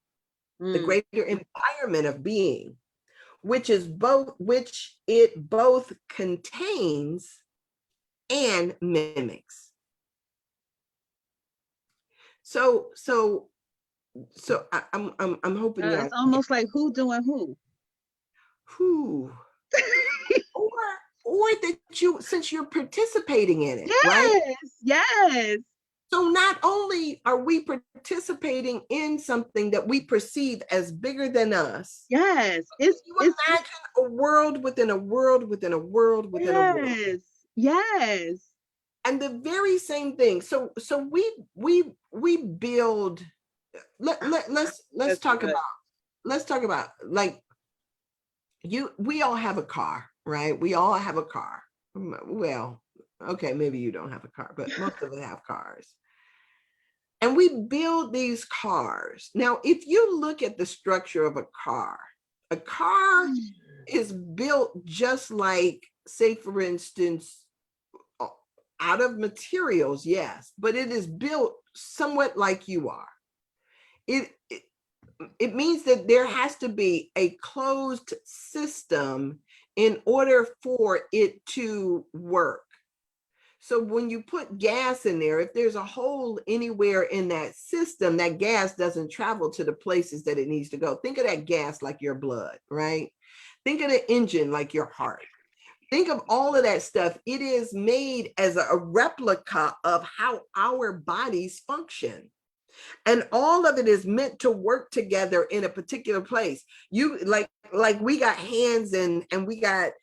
the greater environment of being, which it both contains and mimics. So I'm hoping it's almost like who doing who. Who? or that you, since you're participating in it, yes, right? Yes. So not only are we participating in something that we perceive as bigger than us. Yes. It's imagine a world within a world within a world within a world. Yes. And the very same thing. So we build. Let's talk about like we all have a car, right? We all have a car. Well, okay, maybe you don't have a car, but most of us have cars. And we build these cars. Now, if you look at the structure of a car is built just like, say, for instance, out of materials, yes, but it is built somewhat like you are. It means that there has to be a closed system in order for it to work. So when you put gas in there, if there's a hole anywhere in that system, that gas doesn't travel to the places that it needs to go. Think of that gas like your blood, right? Think of the engine like your heart. Think of all of that stuff. It is made as a replica of how our bodies function. And all of it is meant to work together in a particular place. You like we got hands and we got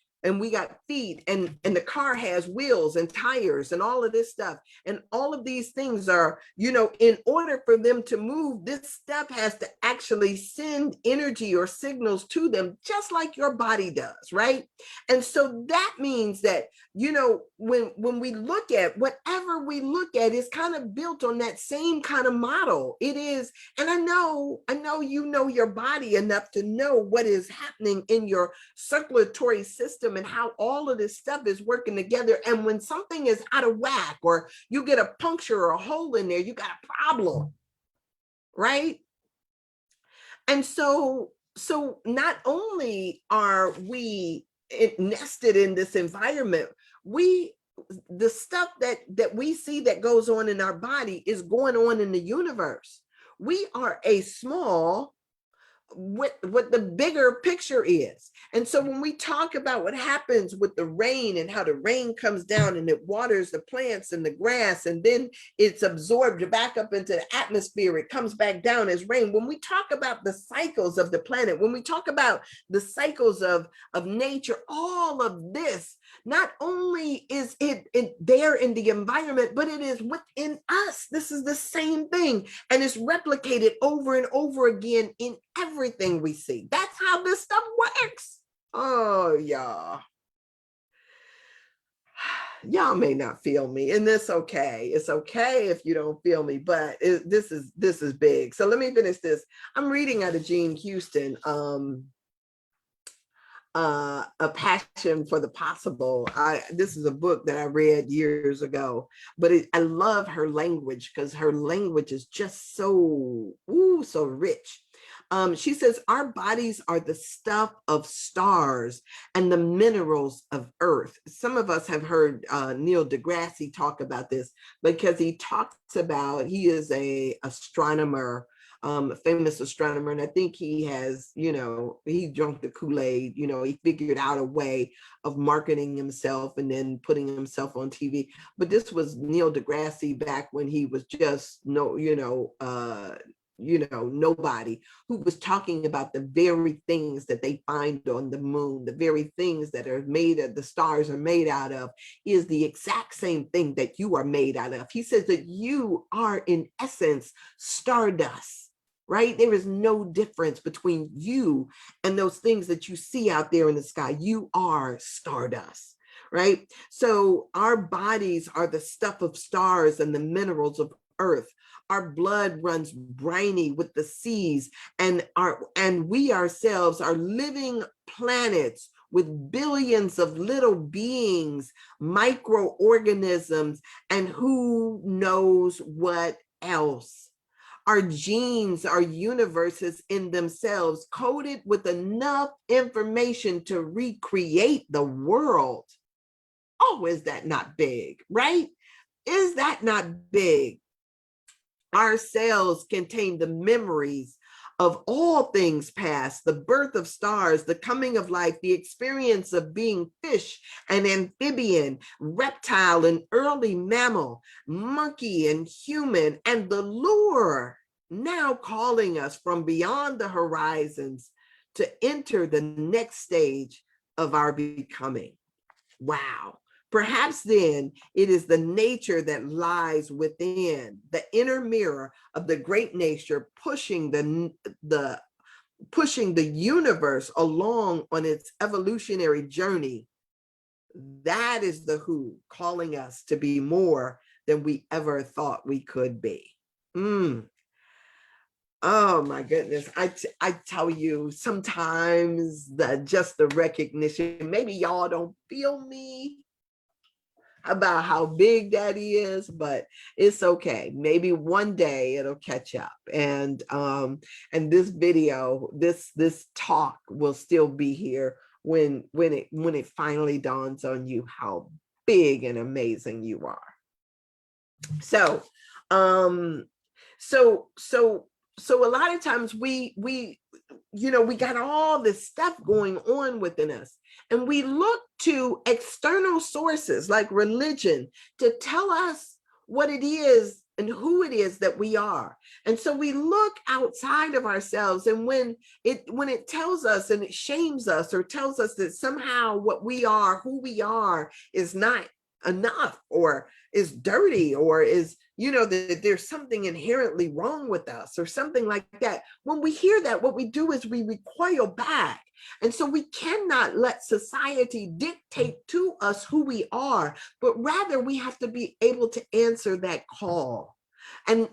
feet, and the car has wheels and tires and all of this stuff. And all of these things are, in order for them to move, this stuff has to actually send energy or signals to them, just like your body does, right? And so that means that, when we look at whatever we look at, is kind of built on that same kind of model. It is, and I know you know your body enough to know what is happening in your circulatory system and how all of this stuff is working together. And when something is out of whack, or you get a puncture or a hole in there, you got a problem, right? And so not only are we nested in this environment. The stuff that we see that goes on in our body is going on in the universe. We are a small what the bigger picture is. And so when we talk about what happens with the rain and how the rain comes down and it waters the plants and the grass, and then it's absorbed back up into the atmosphere, it comes back down as rain. When we talk about the cycles of the planet, when we talk about the cycles of nature, all of this, not only is it there in the environment, but it is within us. This is the same thing, and it's replicated over and over again in everything we see. That's how this stuff works. Oh, y'all may not feel me, and that's okay. It's okay if you don't feel me, but this is big. So let me finish this. I'm reading out of Jean Houston, A Passion for the Possible. This is a book that I read years ago, but I love her language because her language is just so rich. She says, our bodies are the stuff of stars and the minerals of earth. Some of us have heard Neil deGrasse talk about this, because he talks about, he is a astronomer, a famous astronomer, and I think he has, he drank the Kool-Aid, he figured out a way of marketing himself and then putting himself on TV. But this was Neil deGrasse back when he was just nobody, who was talking about the very things that they find on the moon, the very things that are made of, the stars are made out of, is the exact same thing that you are made out of. He says that you are in essence stardust. Right? There is no difference between you and those things that you see out there in the sky. You are stardust, right? So our bodies are the stuff of stars and the minerals of earth. Our blood runs briny with the seas, and we ourselves are living planets with billions of little beings, microorganisms, and who knows what else. Our genes are universes in themselves, coded with enough information to recreate the world. Oh, is that not big, right? Is that not big? Our cells contain the memories of all things past, the birth of stars, the coming of life, the experience of being fish and amphibian, reptile and early mammal, monkey and human, and the lure now calling us from beyond the horizons to enter the next stage of our becoming. Wow. Perhaps then it is the nature that lies within, the inner mirror of the great nature, pushing the universe along on its evolutionary journey. That is the who calling us to be more than we ever thought we could be. Oh my goodness. I tell you, sometimes just the recognition, maybe y'all don't feel me about how big that is, but it's okay. Maybe one day it'll catch up, and this video, this talk will still be here when it finally dawns on you how big and amazing you are. So a lot of times we got all this stuff going on within us, and we look to external sources like religion to tell us what it is and who it is that we are. And so we look outside of ourselves, and when it tells us and it shames us or tells us that somehow what we are, who we are, is not enough or is dirty or is, that there's something inherently wrong with us or something like that. When we hear that, what we do is we recoil back. And so we cannot let society dictate to us who we are, but rather we have to be able to answer that call. And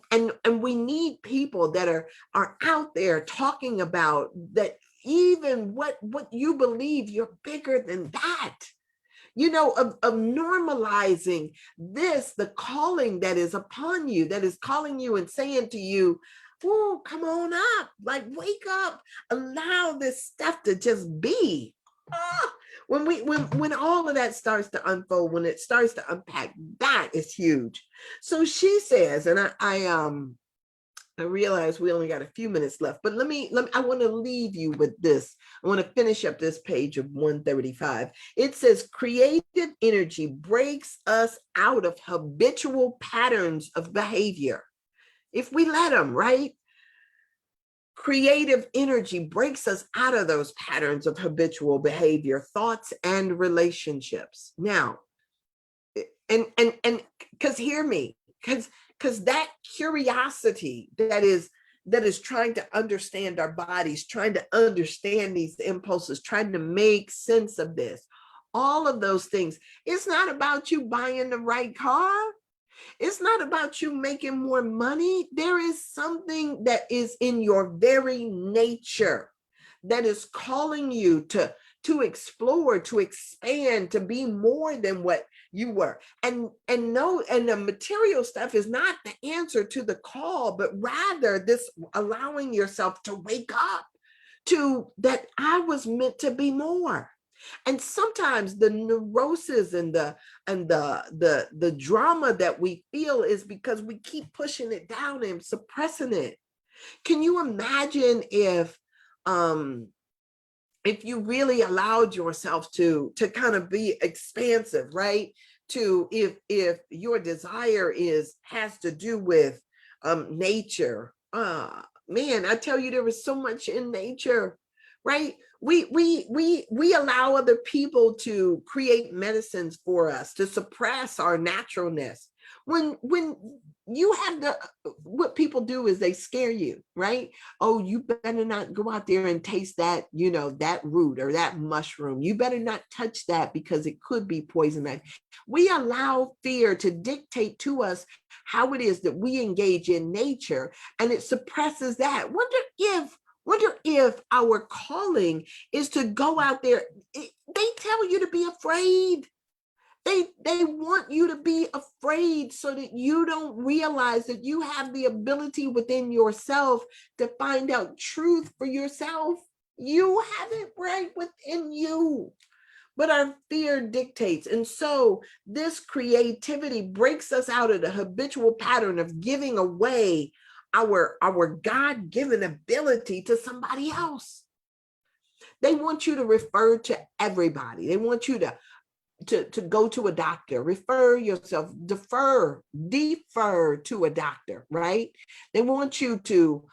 we need people that are out there talking about that. Even what you believe, you're bigger than that. Of normalizing this, the calling that is upon you, that is calling you and saying to you, oh, come on up, like wake up, allow this stuff to just be. when all of that starts to unfold, when it starts to unpack, that is huge. So she says, and I realize we only got a few minutes left, but let me, I want to leave you with this. I want to finish up this page of 135. It says, creative energy breaks us out of habitual patterns of behavior. If we let them, right? Creative energy breaks us out of those patterns of habitual behavior, thoughts, and relationships. Now, and because hear me, because that curiosity that is trying to understand our bodies, trying to understand these impulses, trying to make sense of this, all of those things, it's not about you buying the right car. It's not about you making more money. There is something that is in your very nature that is calling you to explore, to expand, to be more than what you were. And the material stuff is not the answer to the call, but rather this allowing yourself to wake up to that I was meant to be more. And sometimes the neurosis and the drama that we feel is because we keep pushing it down and suppressing it. Can you imagine if you really allowed yourself to kind of be expansive, right? To if your desire has to do with nature, man, I tell you, there is so much in nature, right? We allow other people to create medicines for us to suppress our naturalness. When you have what people do is they scare you, right? Oh, you better not go out there and taste that, that root or that mushroom. You better not touch that because it could be poison. We allow fear to dictate to us how it is that we engage in nature, and it suppresses that. Wonder if our calling is to go out there. They tell you to be afraid. They want you to be afraid so that you don't realize that you have the ability within yourself to find out truth for yourself. You have it right within you. But our fear dictates. And so this creativity breaks us out of the habitual pattern of giving away our God-given ability to somebody else. They want you to refer to everybody. They want you to go to a doctor, refer yourself, defer to a doctor, right? They want you to,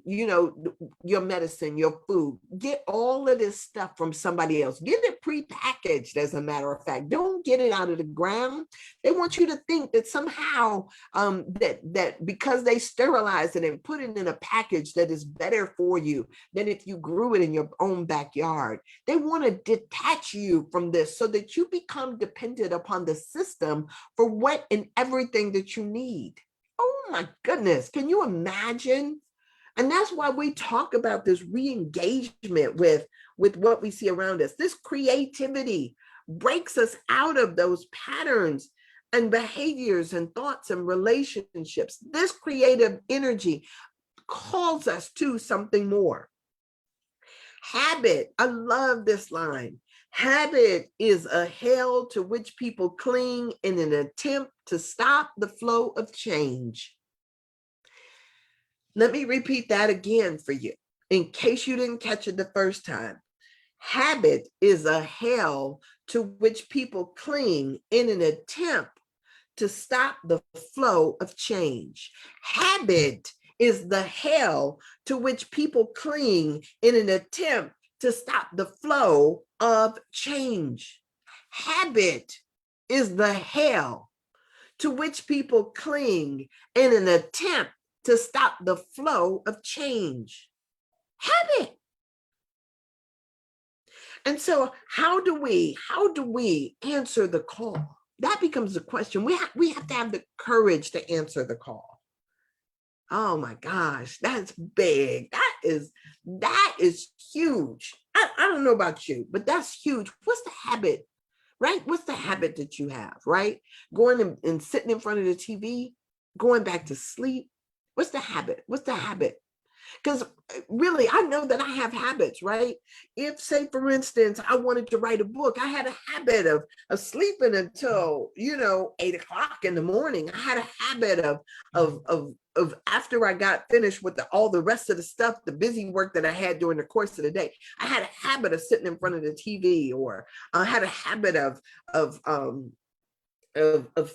your medicine, your food, get all of this stuff from somebody else. Get it prepackaged, as a matter of fact. Don't get it out of the ground. They want you to think that somehow that because they sterilize it and put it in a package that is better for you than if you grew it in your own backyard. They want to detach you from this so that you become dependent upon the system for what and everything that you need. Oh my goodness, can you imagine? And that's why we talk about this re-engagement with what we see around us. This creativity breaks us out of those patterns and behaviors and thoughts and relationships. This creative energy calls us to something more. Habit, I love this line. Habit is a hell to which people cling in an attempt to stop the flow of change. Let me repeat that again for you, in case you didn't catch it the first time. Habit is a hell to which people cling in an attempt to stop the flow of change. Habit is the hell to which people cling in an attempt to stop the flow of change. Habit is the hell to which people cling in an attempt to stop the flow of change. Habit. And so how do we answer the call? That becomes the question. We have to have the courage to answer the call. Oh my gosh, that's big. That is huge. I don't know about you, but that's huge. What's the habit, right? What's the habit that you have, right? Going and sitting in front of the TV, going back to sleep. What's the habit? What's the habit? Because really, I know that I have habits, right? If, say, for instance, I wanted to write a book, I had a habit of sleeping until, 8 o'clock in the morning. I had a habit of after I got finished with all the rest of the stuff, the busy work that I had during the course of the day, I had a habit of sitting in front of the TV, or I had a habit of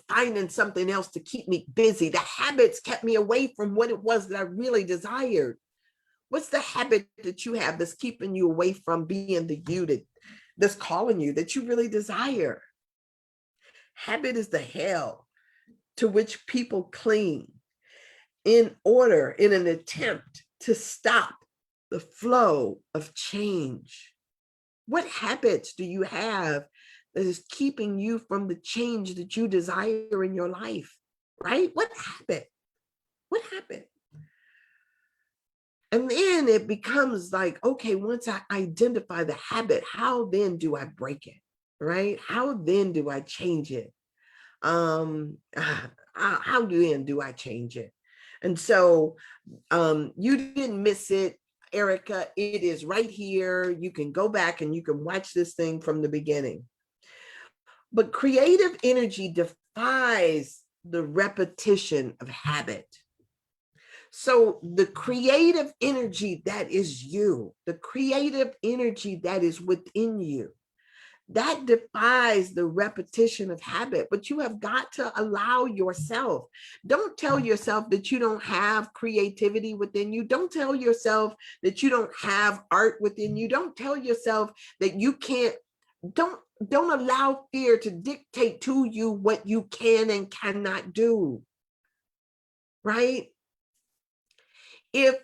finding something else to keep me busy. The habits kept me away from what it was that I really desired. What's the habit that you have that's keeping you away from being the you that's calling you, that you really desire? Habit is the hell to which people cling in an attempt to stop the flow of change. What habits do you have that is keeping you from the change that you desire in your life, right? What habit? What habit? And then it becomes like, okay, once I identify the habit, how then do I break it, right? How then do I change it? How then do I change it? And so you didn't miss it, Erica. It is right here. You can go back and you can watch this thing from the beginning. But creative energy defies the repetition of habit. So the creative energy that is you, the creative energy that is within you, that defies the repetition of habit. But you have got to allow yourself. Don't tell yourself that you don't have creativity within you. Don't tell yourself that you don't have art within you. Don't tell yourself that you can't. Don't allow fear to dictate to you what you can and cannot do. Right? If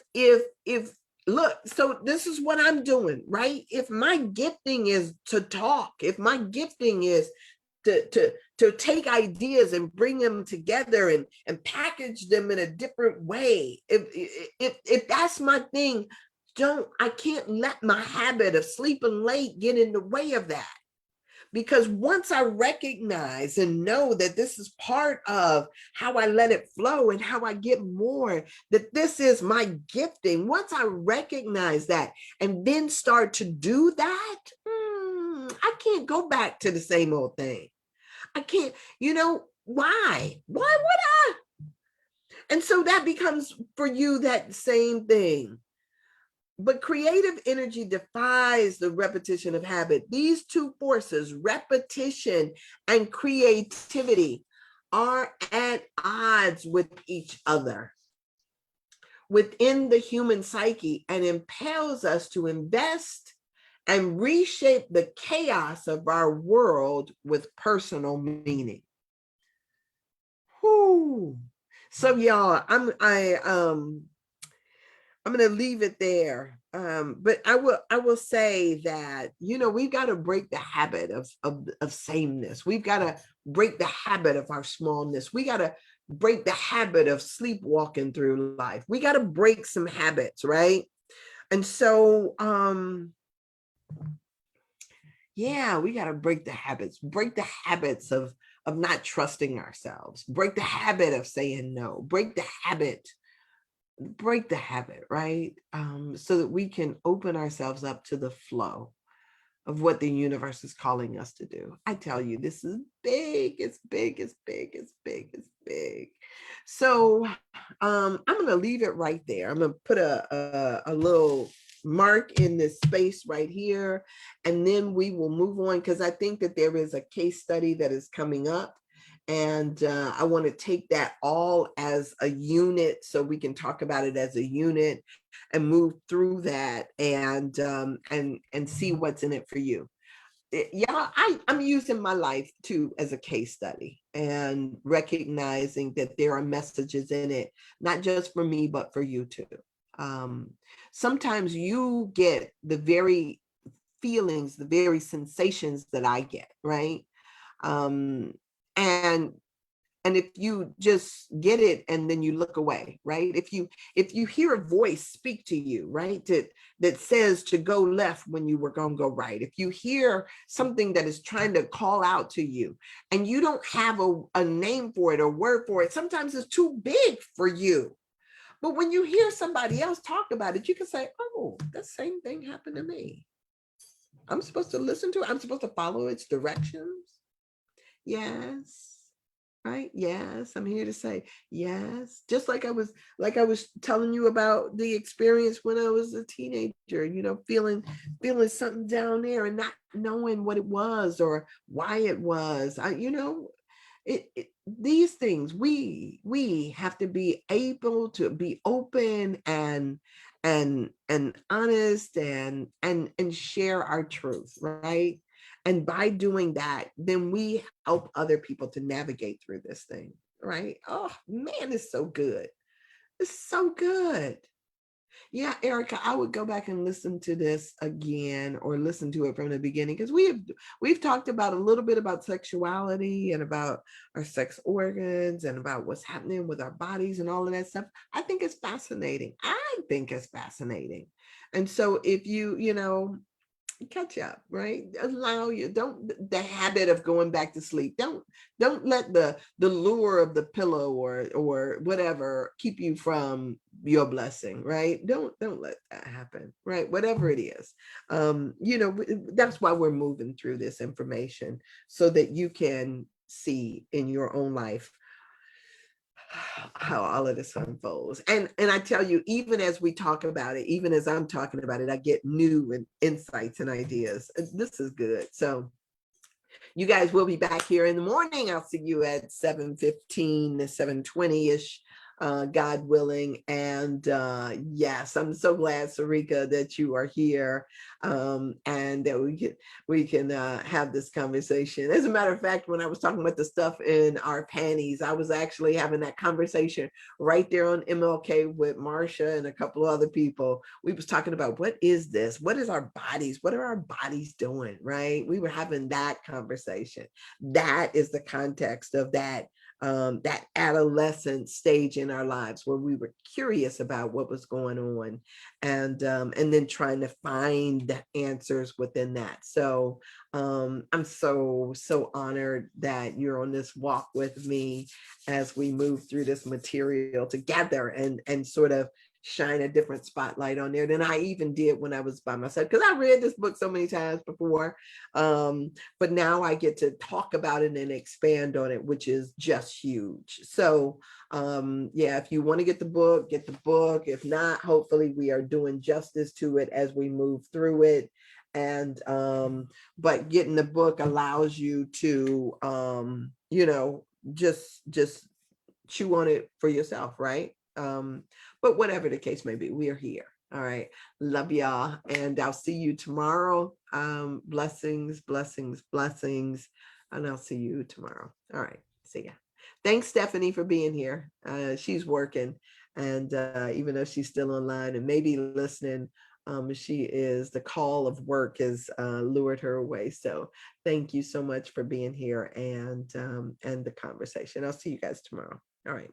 look, so this is what I'm doing, right? If my gifting is to talk, if my gifting is to take ideas and bring them together and package them in a different way, if that's my thing, I can't let my habit of sleeping late get in the way of that. Because once I recognize and know that this is part of how I let it flow and how I get more, that this is my gifting, once I recognize that and then start to do that, I can't go back to the same old thing. I can't, why? Why would I? And so that becomes for you that same thing. But creative energy defies the repetition of habit. These two forces, repetition and creativity, are at odds with each other within the human psyche and impels us to invest and reshape the chaos of our world with personal meaning. Whew. So y'all, I'm going to leave it there. But I will say that, we've got to break the habit of sameness. We've got to break the habit of our smallness. We got to break the habit of sleepwalking through life. We got to break some habits, right? And so, we got to break the habits of not trusting ourselves, break the habit of saying no, break the habit, right? So that we can open ourselves up to the flow of what the universe is calling us to do. I tell you, this is big. It's big. It's big. It's big. It's big. So I'm going to leave it right there. I'm going to put a little mark in this space right here, and then we will move on, because I think that there is a case study that is coming up. And I want to take that all as a unit so we can talk about it as a unit and move through that and see what's in it for you. I'm using my life too as a case study and recognizing that there are messages in it, not just for me, but for you too. Sometimes you get the very feelings, the very sensations that I get, right? And if you just get it and then you look away, right? If you hear a voice speak to you, right, that says to go left when you were going to go right, if you hear something that is trying to call out to you and you don't have a name for it or word for it, sometimes it's too big for you. But when you hear somebody else talk about it, you can say, oh, that same thing happened to me. I'm supposed to listen to it. I'm supposed to follow its directions. Yes. Right. Yes. I'm here to say yes. Just like I was telling you about the experience when I was a teenager, feeling something down there and not knowing what it was or why it was. These things we have to be able to be open and honest and share our truth, right? And by doing that, then we help other people to navigate through this thing, right? Oh man, it's so good. It's so good. Yeah, Erica, I would go back and listen to this again or listen to it from the beginning, because we've talked about a little bit about sexuality and about our sex organs and about what's happening with our bodies and all of that stuff. I think it's fascinating. And so if catch up, right? Allow you, don't, the habit of going back to sleep, don't let the lure of the pillow or whatever keep you from your blessing, right? Don't let that happen, right? Whatever it is. That's why we're moving through this information, so that you can see in your own life how all of this unfolds. And I tell you, even as we talk about it, even as I'm talking about it, I get new and insights and ideas. This is good. So you guys will be back here in the morning. I'll see you at 7:15 to 7:20-ish, God willing. And yes, I'm so glad, Sarika, that you are here, and that we can have this conversation. As a matter of fact, when I was talking about the stuff in our panties, I was actually having that conversation right there on MLK with Marsha and a couple of other people. We was talking about, what is this? What is our bodies? What are our bodies doing? Right? We were having that conversation. That is the context of that adolescent stage in our lives, where we were curious about what was going on, and then trying to find the answers within that. So I'm so honored that you're on this walk with me as we move through this material together, and sort of shine a different spotlight on there than I even did when I was by myself, because I read this book so many times before, but now I get to talk about it and expand on it, which is just huge. So yeah, if you want to get the book, get the book. If not, hopefully we are doing justice to it as we move through it. And but getting the book allows you to just chew on it for yourself, right? But whatever the case may be, we are here. All right. Love y'all. And I'll see you tomorrow. Blessings, blessings, blessings. And I'll see you tomorrow. All right. See ya. Thanks, Stephanie, for being here. She's working. And even though she's still online and maybe listening, the call of work has lured her away. So thank you so much for being here and the conversation. I'll see you guys tomorrow. All right.